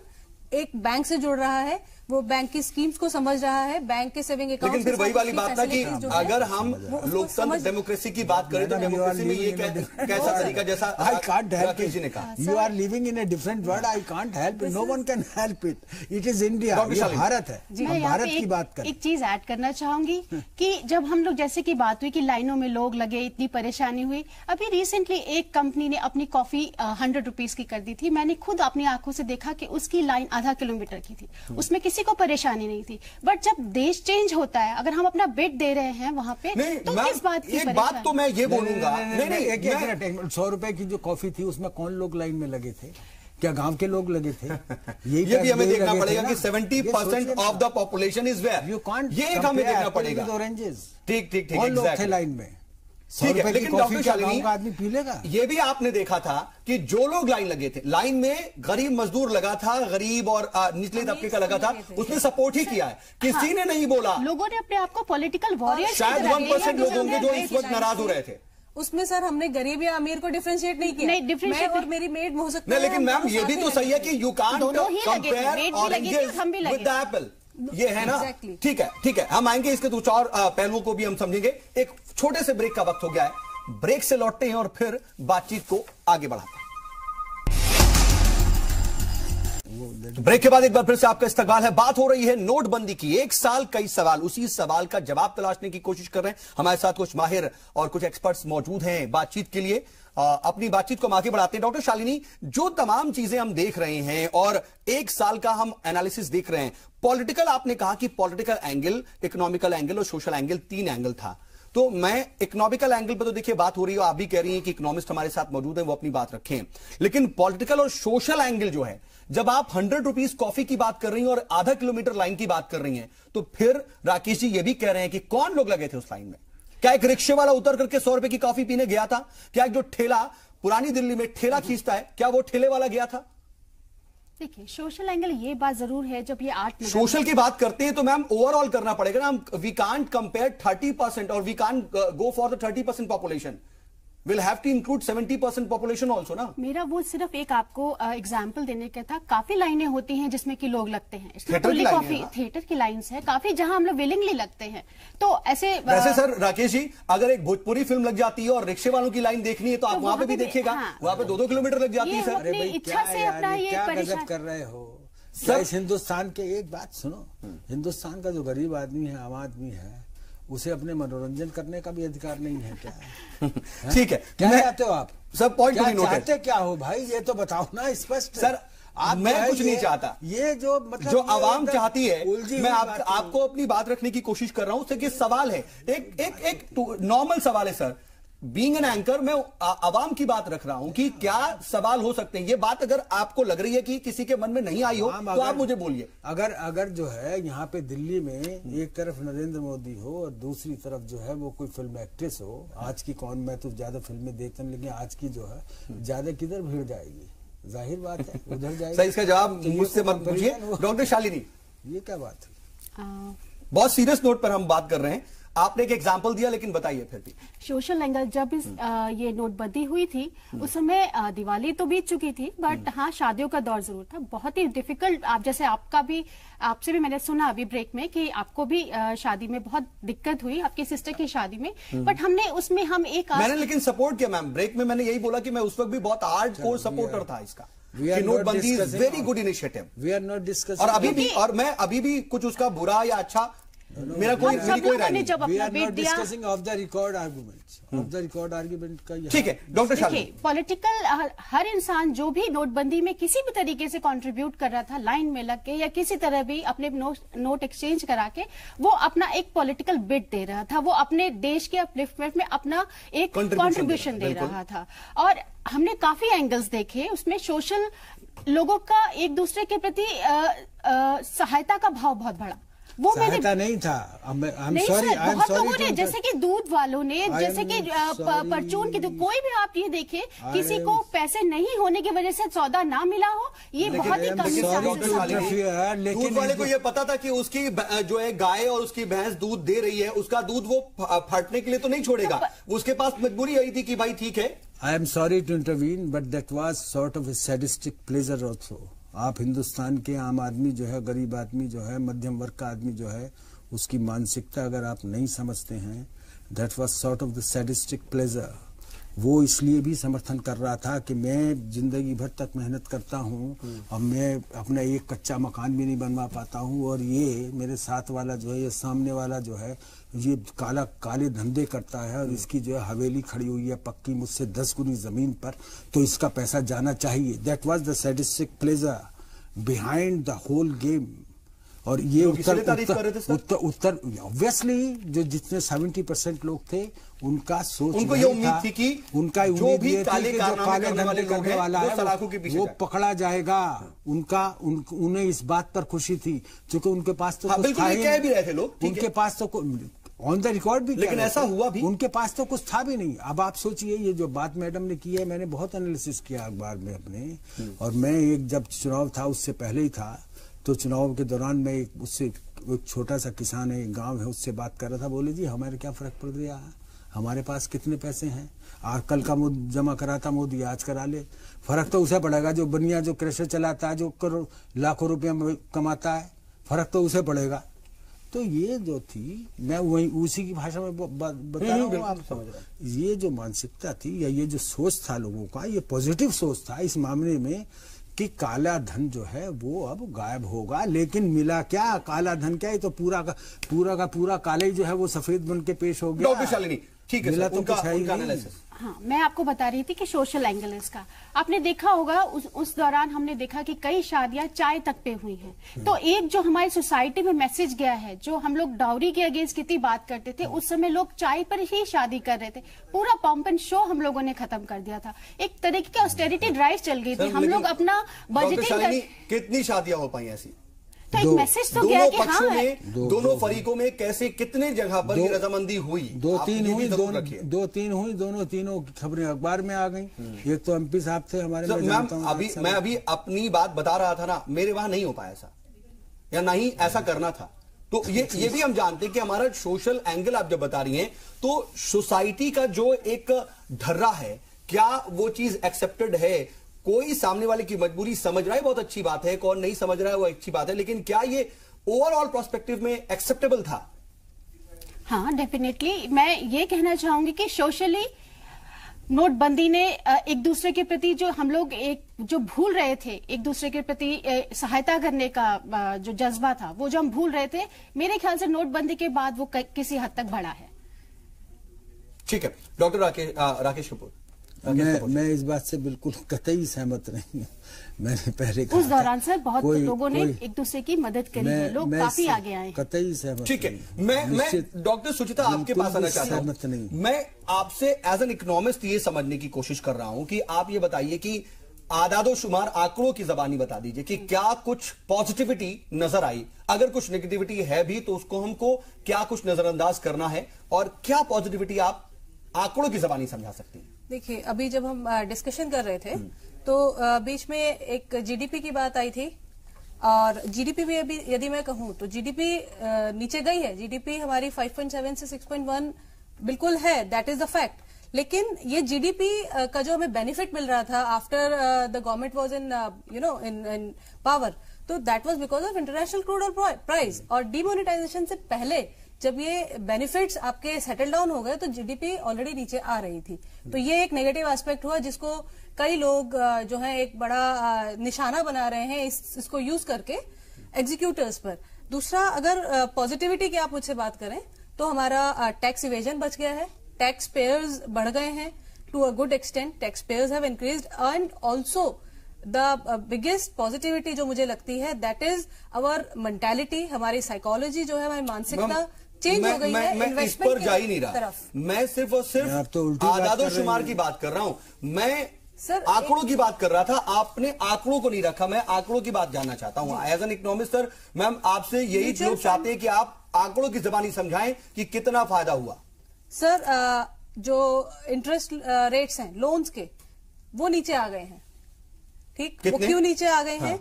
Speaker 3: एक बैंक से जुड़ रहा है, वो बैंक की स्कीम्स को समझ रहा है, बैंक के सेविंग अकाउंट।
Speaker 1: लेकिन फिर वही वाली बात था कि अगर हम लोकतंत्र डेमोक्रेसी की बात करें तो डेमोक्रेसी में ये कैसा तरीका, जैसा
Speaker 4: आई कांट हेल्प
Speaker 1: जी ने कहा,
Speaker 4: you are living in a different world, I can't help, no one can help it, it is India, ये भारत है।
Speaker 5: मैं
Speaker 4: भारत की बात करें।
Speaker 5: एक चीज ऐड करना चाहूंगी कि जब हम लोग, जैसे की बात हुई कि लाइनों में लोग लगे, इतनी परेशानी हुई, अभी रिसेंटली एक कंपनी ने अपनी कॉफी 100 रुपीज की कर दी थी। मैंने खुद अपनी आंखों से देखा कि उसकी लाइन आधा किलोमीटर की थी, उसमें किसी को परेशानी नहीं थी। बट जब देश चेंज होता है, अगर हम अपना बेड दे रहे हैं वहां पे, तो किस बात की
Speaker 1: एक बात तो मैं ये बोलूंगा,
Speaker 4: एक 100 रुपए की जो कॉफी थी उसमें कौन लोग लाइन में लगे थे? क्या गांव के लोग लगे थे?
Speaker 1: ये भी हमें देखना पड़ेगा कि 70% of the population is where, ये एक हमें देखना पड़ेगा। ठीक ठीक ठीक,
Speaker 4: कौन लोग थे लाइन में?
Speaker 1: ठीक है, लेकिन डॉक्टर शालिनी,
Speaker 4: आदमी पी लेगा?
Speaker 1: ये भी आपने देखा था कि जो लोग लाइन लगे थे, लाइन में गरीब मजदूर लगा था, गरीब और निचले तबके का लगा था, उसने सपोर्ट ही किया है, किसी ने नहीं बोला।
Speaker 5: लोगों ने अपने आप को पॉलिटिकल वॉरियर,
Speaker 1: शायद 1% लोग होंगे जो इस वक्त नाराज हो रहे थे।
Speaker 3: उसमें सर हमने गरीब या अमीर को डिफरेंशिएट नहीं किया।
Speaker 5: नहीं, डिफरेंशिएट
Speaker 3: और मेरी मेड हो सकता है।
Speaker 1: लेकिन मैम, ये भी तो सही है कि you can't compare oranges with the Apple, ये है ना? ठीक है, ठीक है, हम आएंगे इसके कुछ और पहलुओं को भी हम समझेंगे। एक छोटे से ब्रेक का वक्त हो गया है, ब्रेक से लौटते हैं और फिर बातचीत को आगे बढ़ाते हैं। ब्रेक के बाद एक बार फिर से आपका इस्तकबाल है। बात हो रही है नोटबंदी की। एक साल कई सवाल, उसी सवाल का जवाब तलाशने की कोशिश कर रहे हैं। हमारे साथ कुछ माहिर और कुछ एक्सपर्ट्स मौजूद हैं बातचीत के लिए। अपनी बातचीत को हम आगे बढ़ाते हैं। डॉक्टर शालिनी, जो तमाम चीजें हम देख रहे हैं और एक साल का हम एनालिसिस देख रहे हैं, पॉलिटिकल, आपने कहा कि पॉलिटिकल एंगल, इकोनॉमिकल एंगल और सोशल एंगल, 3 एंगल था। तो मैं इकोनॉमिकल एंगल पर तो देखिए बात हो रही है, आप भी कह रही हैं कि इकोनॉमिस्ट हमारे साथ मौजूद हैं, वो अपनी बात रखें, लेकिन पॉलिटिकल और सोशल एंगल जो है, जब आप 100 रुपीज कॉफी की बात कर रही हैं और आधा किलोमीटर लाइन की बात कर रही हैं, तो फिर राकेश जी ये भी कह रहे हैं कि कौन लोग लगे थे उस लाइन में? क्या एक रिक्शे वाला उतर करके 100 रुपए की कॉफी पीने गया था? क्या एक जो ठेला पुरानी दिल्ली में ठेला खींचता है, क्या वो ठेले वाला गया था?
Speaker 5: देखिए, सोशल एंगल ये बात जरूर है, जब ये आर्ट
Speaker 1: सोशल की बात करते हैं तो मैम ओवरऑल करना पड़ेगा ना। हम वी कांट कंपेयर 30% और we can't go for the 30% population. will have to include 70% population also ना।
Speaker 5: मेरा वो सिर्फ एक आपको एग्जाम्पल देने का था। काफी लाइनें होती हैं जिसमें कि लोग लगते हैं, थिएटर की लाइन्स है काफी, जहां हम लोग विलिंगली लगते हैं। तो ऐसे
Speaker 1: वैसे सर राकेश जी, अगर एक भोजपुरी फिल्म लग जाती है और रिक्शे वालों की लाइन देखनी है तो आप वहां पे भी देखिएगा, वहां पे 2-2 किलोमीटर लग जाती है सर।
Speaker 5: अपनी इच्छा से अपना ये परेशान
Speaker 4: कर रहे हो सर। इस हिंदुस्तान के एक बात सुनो, हिंदुस्तान का जो गरीब आदमी है, आम आदमी है, उसे अपने मनोरंजन करने का भी अधिकार नहीं है क्या?
Speaker 1: ठीक है,
Speaker 4: क्या चाहते हो आप?
Speaker 1: सब पॉइंट
Speaker 4: क्या चाहते क्या हो भाई, ये तो बताओ ना स्पष्ट।
Speaker 1: सर आप, मैं कुछ नहीं चाहता,
Speaker 4: ये जो मतलब
Speaker 1: जो आवाम चाहती है, मैं आपको अपनी बात रखने की कोशिश कर रहा हूं। उससे सवाल है, एक नॉर्मल सवाल है सर। बीइंग एन एंकर मैं आवाम की बात रख रहा हूं कि क्या सवाल हो सकते हैं। ये बात अगर आपको लग रही है कि किसी के मन में नहीं आई हो तो आप मुझे बोलिए।
Speaker 4: अगर जो है यहाँ पे दिल्ली में एक तरफ नरेंद्र मोदी हो और दूसरी तरफ जो है वो कोई फिल्म एक्ट्रेस हो, आज की कौन, मैं तो ज्यादा फिल्में देखता हूं, लेकिन आज की जो है ज्यादा किधर भीड़ जाएगी, जाहिर बात है उधर जाएगी।
Speaker 1: सर इसका जवाब मुझसे मत पूछिए। डॉक्टर शालिनी,
Speaker 4: ये क्या बात है?
Speaker 1: बहुत सीरियस नोट पर हम बात कर रहे हैं। आपने एक एग्जाम्पल दिया, लेकिन बताइए फिर भी।
Speaker 5: सोशल एंगल, जब ये नोटबंदी हुई थी उस समय दिवाली तो बीत चुकी थी, बट हाँ शादियों का दौर जरूर था। बहुत ही डिफिकल्ट, आप जैसे आपसे भी मैंने सुना अभी ब्रेक में कि आपको भी शादी में बहुत दिक्कत हुई, आपकी सिस्टर की शादी में, बट हमने उसमें मैंने
Speaker 1: लेकिन सपोर्ट किया मैम। ब्रेक में मैंने यही बोला कि मैं उस वक्त भी बहुत हार्ड कोर सपोर्टर था इसका। नोटबंदी is very good initiative.
Speaker 4: We are not discussing,
Speaker 1: और मैं अभी भी कुछ उसका बुरा या अच्छा मेरा कोई राय नहीं।
Speaker 4: We are not discussing off the record arguments. Off the record argument का
Speaker 1: ठीक है डॉक्टर शालिनी।
Speaker 5: पॉलिटिकल हर इंसान जो भी नोटबंदी में किसी भी तरीके से कंट्रीब्यूट कर रहा था, लाइन में लग के या किसी तरह भी अपने नोट एक्सचेंज करा के, वो अपना एक पॉलिटिकल बिट दे रहा था, वो अपने देश के अपलिफ्टमेंट में अपना एक कंट्रीब्यूशन दे रहा था। और हमने काफी एंगल्स देखे उसमें। सोशल लोगों का एक दूसरे के प्रति सहायता का भाव बहुत बड़ा, वो
Speaker 4: सहायता नहीं था।
Speaker 5: बहुत लोगों ने, जैसे कि दूध वालों ने, जैसे कि परचून की, कोई भी आप ये देखिए, किसी को पैसे नहीं होने की वजह से सौदा ना मिला हो, ये बहुत ही कम।
Speaker 1: दूध वाले को ये पता था कि उसकी जो है गाय और उसकी भैंस दूध दे रही है, उसका दूध वो फटने के लिए तो नहीं छोड़ेगा, उसके पास मजबूरी आई थी कि भाई ठीक है।
Speaker 4: I am sorry to intervene but that was sort of a sadistic pleasure also. आप हिंदुस्तान के आम आदमी जो है, गरीब आदमी जो है, मध्यम वर्ग का आदमी जो है, उसकी मानसिकता अगर आप नहीं समझते हैं, that was sort of the sadistic pleasure. वो इसलिए भी समर्थन कर रहा था कि मैं जिंदगी भर तक मेहनत करता हूँ और मैं अपना एक कच्चा मकान भी नहीं बनवा पाता हूँ, और ये मेरे साथ वाला जो है, ये सामने वाला जो है, ये काले धंधे करता है और इसकी जो है हवेली खड़ी हुई है पक्की मुझसे 10 गुनी जमीन पर, तो इसका पैसा जाना चाहिए। That was the sadistic pleasure behind the whole game. और ये उत्तर ऑब्वियसली जो जितने 70% लोग थे उनका सोच,
Speaker 1: उनको ये उम्मीद थी कि
Speaker 4: उनका
Speaker 1: जो भी काले धंधे करने वाला
Speaker 4: है वो पकड़ा जाएगा। उन्हें इस बात पर खुशी थी क्योंकि उनके पास तो
Speaker 1: बिल्कुल कह भी रहे थे लोग,
Speaker 4: उनके पास तो ऑन द रिकॉर्ड भी,
Speaker 1: लेकिन ऐसा हुआ भी,
Speaker 4: उनके पास तो कुछ था भी नहीं। अब आप सोचिए, ये जो बात मैडम ने की है, मैंने बहुत एनालिसिस किया अखबार में अपने, और मैं एक जब चुनाव था उससे पहले ही था, तो चुनाव के दौरान मैं उससे एक छोटा सा किसान है, गांव है, उससे बात कर रहा था। बोले जी हमारे क्या फर्क पड़ गया, हमारे पास कितने पैसे हैं, कल का जमा करा था मोदी, आज करा ले। फर्क तो उसे पड़ेगा जो बनिया, जो क्रशर चलाता है, जो लाखों रुपया कमाता है, फर्क तो उसे पड़ेगा। तो ये जो थी, मैं वही उसी की भाषा में बता रहा हूँ, आप समझ रहे हैं। ये जो मानसिकता थी या ये जो सोच था लोगों का, ये पॉजिटिव सोच था इस मामले में कि काला धन जो है वो अब गायब होगा। लेकिन मिला क्या, काला धन क्या, ये तो पूरा का पूरा काले ही जो है वो सफेद बन के पेश हो गया।
Speaker 1: डॉक्टर शालिनी ठीक है, तो उनका एनालिसिस।
Speaker 5: हाँ, मैं आपको बता रही थी कि सोशल एंगल इसका आपने देखा होगा। उस दौरान हमने देखा कि कई शादियां चाय तक पे हुई हैं। तो एक जो हमारी सोसाइटी में मैसेज गया है, जो हम लोग डाउरी के अगेंस्ट कितनी बात करते थे, उस समय लोग चाय पर ही शादी कर रहे थे। पूरा पॉम्प एंड शो हम लोगों ने खत्म कर दिया था। एक तरीके की ऑस्टेरिटी ड्राइव चल गई थी। हम लोग अपना बजटिंग,
Speaker 1: कितनी शादियां हो पाई ऐसी?
Speaker 5: तो एक मैसेज तो गया कि
Speaker 1: पक्षों में, दोनों फरीकों में कैसे कितने जगह पर रजामंदी हुई?
Speaker 4: दो तीन हुई, दोनों तीनों खबरें अखबार में आ गई। एक तो एमपी साहब थे हमारे,
Speaker 1: मैं अभी अपनी बात बता रहा था ना, मेरे वहां नहीं हो पाया ऐसा, या नहीं ऐसा करना था। तो ये भी हम जानते हैं कि हमारा सोशल एंगल आप जब बता रही हैं तो सोसाइटी का जो एक ढर्रा है, क्या वो चीज एक्सेप्टेड है? कोई सामने वाले की मजबूरी समझ रहा है, बहुत अच्छी बात है, कौन नहीं समझ रहा है वो अच्छी बात है, लेकिन क्या ये ओवरऑल पर्सपेक्टिव में एक्सेप्टेबल था?
Speaker 5: हाँ, डेफिनेटली मैं ये कहना चाहूंगी कि सोशली नोटबंदी ने एक दूसरे के प्रति जो हम लोग जो भूल रहे थे, एक दूसरे के प्रति सहायता करने का जो जज्बा था, वो जो हम भूल रहे थे, मेरे ख्याल से नोटबंदी के बाद वो किसी हद तक बढ़ा है।
Speaker 1: ठीक है, डॉक्टर राकेश कपूर।
Speaker 4: मैं इस बात से बिल्कुल कतई सहमत नहीं हूँ। मैंने पहले
Speaker 5: उस दौरान सर बहुत लोगों ने एक दूसरे की मदद करी है, लोग काफी आगे आए।
Speaker 4: कतई सहमत।
Speaker 1: ठीक है, मैं डॉक्टर सुचिता आपके पास आना चाहता हूँ। मैं आपसे एज एन इकोनॉमिस्ट ये समझने की कोशिश कर रहा हूं कि आप ये बताइए कि आदादोशुमार आंकड़ों की जबानी बता दीजिए कि क्या कुछ पॉजिटिविटी नजर आई, अगर कुछ नेगेटिविटी है भी तो उसको हमको क्या कुछ नजरअंदाज करना है, और क्या पॉजिटिविटी आप आंकड़ों की जबानी समझा सकती हैं?
Speaker 3: देखिए, अभी जब हम डिस्कशन कर रहे थे तो बीच में एक जीडीपी की बात आई थी, और जीडीपी भी अभी यदि मैं कहूं तो जीडीपी नीचे गई है। जीडीपी हमारी 5.7 से 6.1 बिल्कुल है, दैट इज द फैक्ट। लेकिन ये जीडीपी का जो हमें बेनिफिट मिल रहा था after the government was in power, तो that was because of international crude oil price. और डिमोनेटाइजेशन से पहले जब ये बेनिफिट्स आपके सेटल डाउन हो गए तो जीडीपी ऑलरेडी नीचे आ रही थी। तो ये एक नेगेटिव एस्पेक्ट हुआ जिसको कई लोग जो है एक बड़ा निशाना बना रहे हैं इसको यूज करके एग्जीक्यूटर्स पर। दूसरा, अगर पॉजिटिविटी की आप मुझसे बात करें तो हमारा टैक्स इवेजन बच गया है, टैक्स पेयर्स बढ़ गए हैं to a good extent, tax payers have increased, and also the biggest positivity जो मुझे लगती है दैट इज आवर मेंटालिटी, हमारी साइकोलॉजी जो है, हमारी मानसिकता चेंज हो गई है।
Speaker 1: मैं इस पर जा ही नहीं रहा, मैं सिर्फ और सिर्फ आदादोशुमार की बात कर रहा हूं। मैं सर आंकड़ों की बात कर रहा था, आपने आंकड़ों को नहीं रखा। मैं आंकड़ों की बात जानना चाहता हूं as an economist. Sir ma'am, आपसे यही लोग चाहते हैं कि आप आंकड़ों की जबानी समझाएं कि कितना फायदा हुआ।
Speaker 3: सर जो इंटरेस्ट रेट्स हैं लोन्स के, वो नीचे आ गए हैं। ठीक, वो क्यों नीचे आ गए हैं?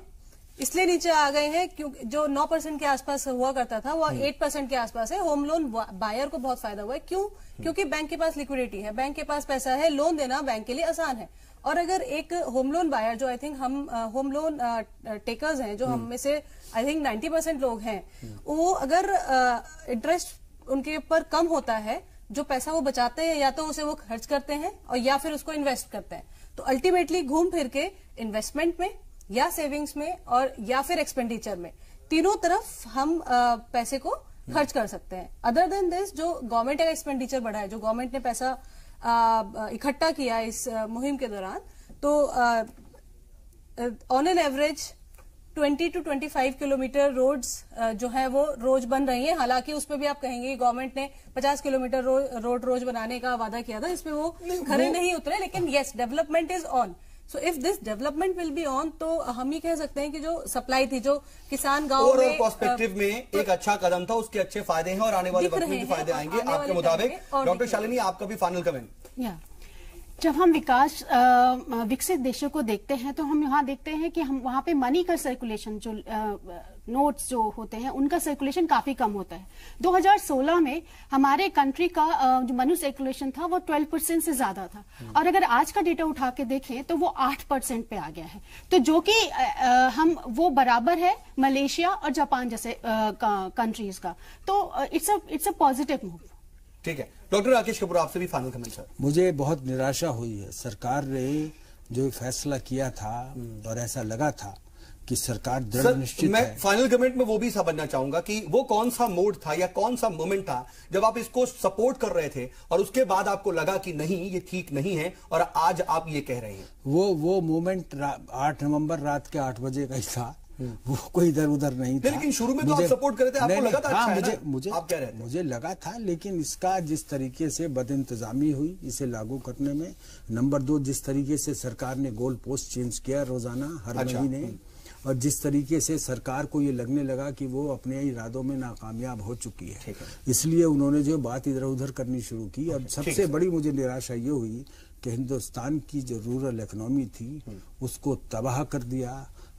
Speaker 3: इसलिए नीचे आ गए हैं क्योंकि जो 9% के आसपास हुआ करता था वो 8% के आसपास है। होम लोन बायर को बहुत फायदा हुआ है। क्यों? क्योंकि बैंक के पास लिक्विडिटी है, बैंक के पास पैसा है, लोन देना बैंक के लिए आसान है। और अगर एक होम लोन बायर, जो आई थिंक हम होम लोन टेकर्स हैं, जो हम में से आई थिंक 90% लोग हैं, वो अगर इंटरेस्ट उनके ऊपर कम होता है, जो पैसा वो बचाते हैं या तो उसे वो खर्च करते हैं और या फिर उसको इन्वेस्ट करते हैं। तो अल्टीमेटली घूम फिर के इन्वेस्टमेंट में या सेविंग्स में और या फिर एक्सपेंडिचर में, तीनों तरफ हम पैसे को खर्च कर सकते हैं। अदर देन दिस, जो गवर्नमेंट का एक्सपेंडिचर बढ़ा है, जो गवर्नमेंट ने पैसा इकट्ठा किया इस मुहिम के दौरान, तो on an average 20 to 25 kilometre roads जो है वो रोज बन रही हैं। हालांकि उसमें भी आप कहेंगे गवर्नमेंट ने 50 किलोमीटर रोड रोज बनाने का वादा किया था, इसमें वो खरे नहीं उतरे। लेकिन yes, development is on. So if this development will be on, तो हम ये कह सकते हैं कि जो सप्लाई थी, जो किसान गांव में पर्सपेक्टिव
Speaker 1: में एक अच्छा कदम था, उसके अच्छे फायदे हैं और आने वाले वक्त में भी फायदे आएंगे आपके मुताबिक। डॉक्टर शालिनी, आपका भी फाइनल कमेंट।
Speaker 5: जब हम विकसित देशों को देखते हैं तो हम यहाँ देखते हैं कि हम वहाँ पे मनी का सर्कुलेशन, जो नोट्स जो होते हैं उनका सर्कुलेशन काफी कम होता है। 2016 में हमारे कंट्री का जो मनी सर्कुलेशन था वो 12% से ज्यादा था, और अगर आज का डेटा उठा के देखें तो वो 8% पे आ गया है। तो जो कि हम वो बराबर है मलेशिया और जापान जैसे कंट्रीज का। तो इट्स अ पॉजिटिव मूव।
Speaker 1: ठीक है, डॉक्टर राकेश कपूर, आपसे भी फाइनल कमेंट सर।
Speaker 4: मुझे बहुत निराशा हुई है। सरकार ने जो फैसला किया था और ऐसा लगा था कि सरकार दृढ़ निश्चित
Speaker 1: मैं
Speaker 4: है।
Speaker 1: फाइनल कमेंट में वो भी समझना चाहूंगा कि वो कौन सा मोड था या कौन सा मोमेंट था जब आप इसको सपोर्ट कर रहे थे और उसके बाद आपको लगा कि नहीं, ये ठीक नहीं है, और आज आप ये कह रहे हैं।
Speaker 4: वो मोमेंट 8 नवंबर रात के 8 बजे का ही था, वो कोई इधर उधर नहीं था।
Speaker 1: लेकिन शुरू में तो आप सपोर्ट कर रहे थे, आपको लगा था अच्छा है ना?
Speaker 4: आप कह रहे थे, मुझे लगा था, लेकिन इसका जिस तरीके से बदइंतजामी हुई इसे लागू करने में, नंबर 2 जिस तरीके से सरकार ने गोल पोस्ट चेंज किया रोजाना हर महीने, और जिस तरीके से सरकार को ये लगने लगा कि वो अपने इरादों में नाकामयाब हो चुकी है, इसलिए उन्होंने जो बात इधर उधर करनी शुरू की। अब सबसे बड़ी मुझे निराशा ये हुई कि हिंदुस्तान की जो रूरल इकोनॉमी थी उसको तबाह कर दिया।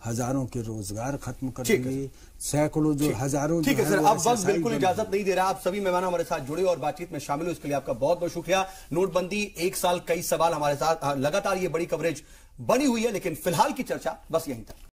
Speaker 4: हजारों के रोजगार खत्म कर दिए, सैकड़ों जो हजारों।
Speaker 1: ठीक है सर, अब वक्त बिल्कुल इजाजत नहीं दे रहा। आप सभी मेहमान हमारे साथ जुड़े और बातचीत में शामिल हुए, इसके लिए आपका बहुत बहुत शुक्रिया। नोटबंदी, एक साल कई सवाल, हमारे साथ लगातार ये बड़ी कवरेज बनी हुई है, लेकिन फिलहाल की चर्चा बस यहीं तक।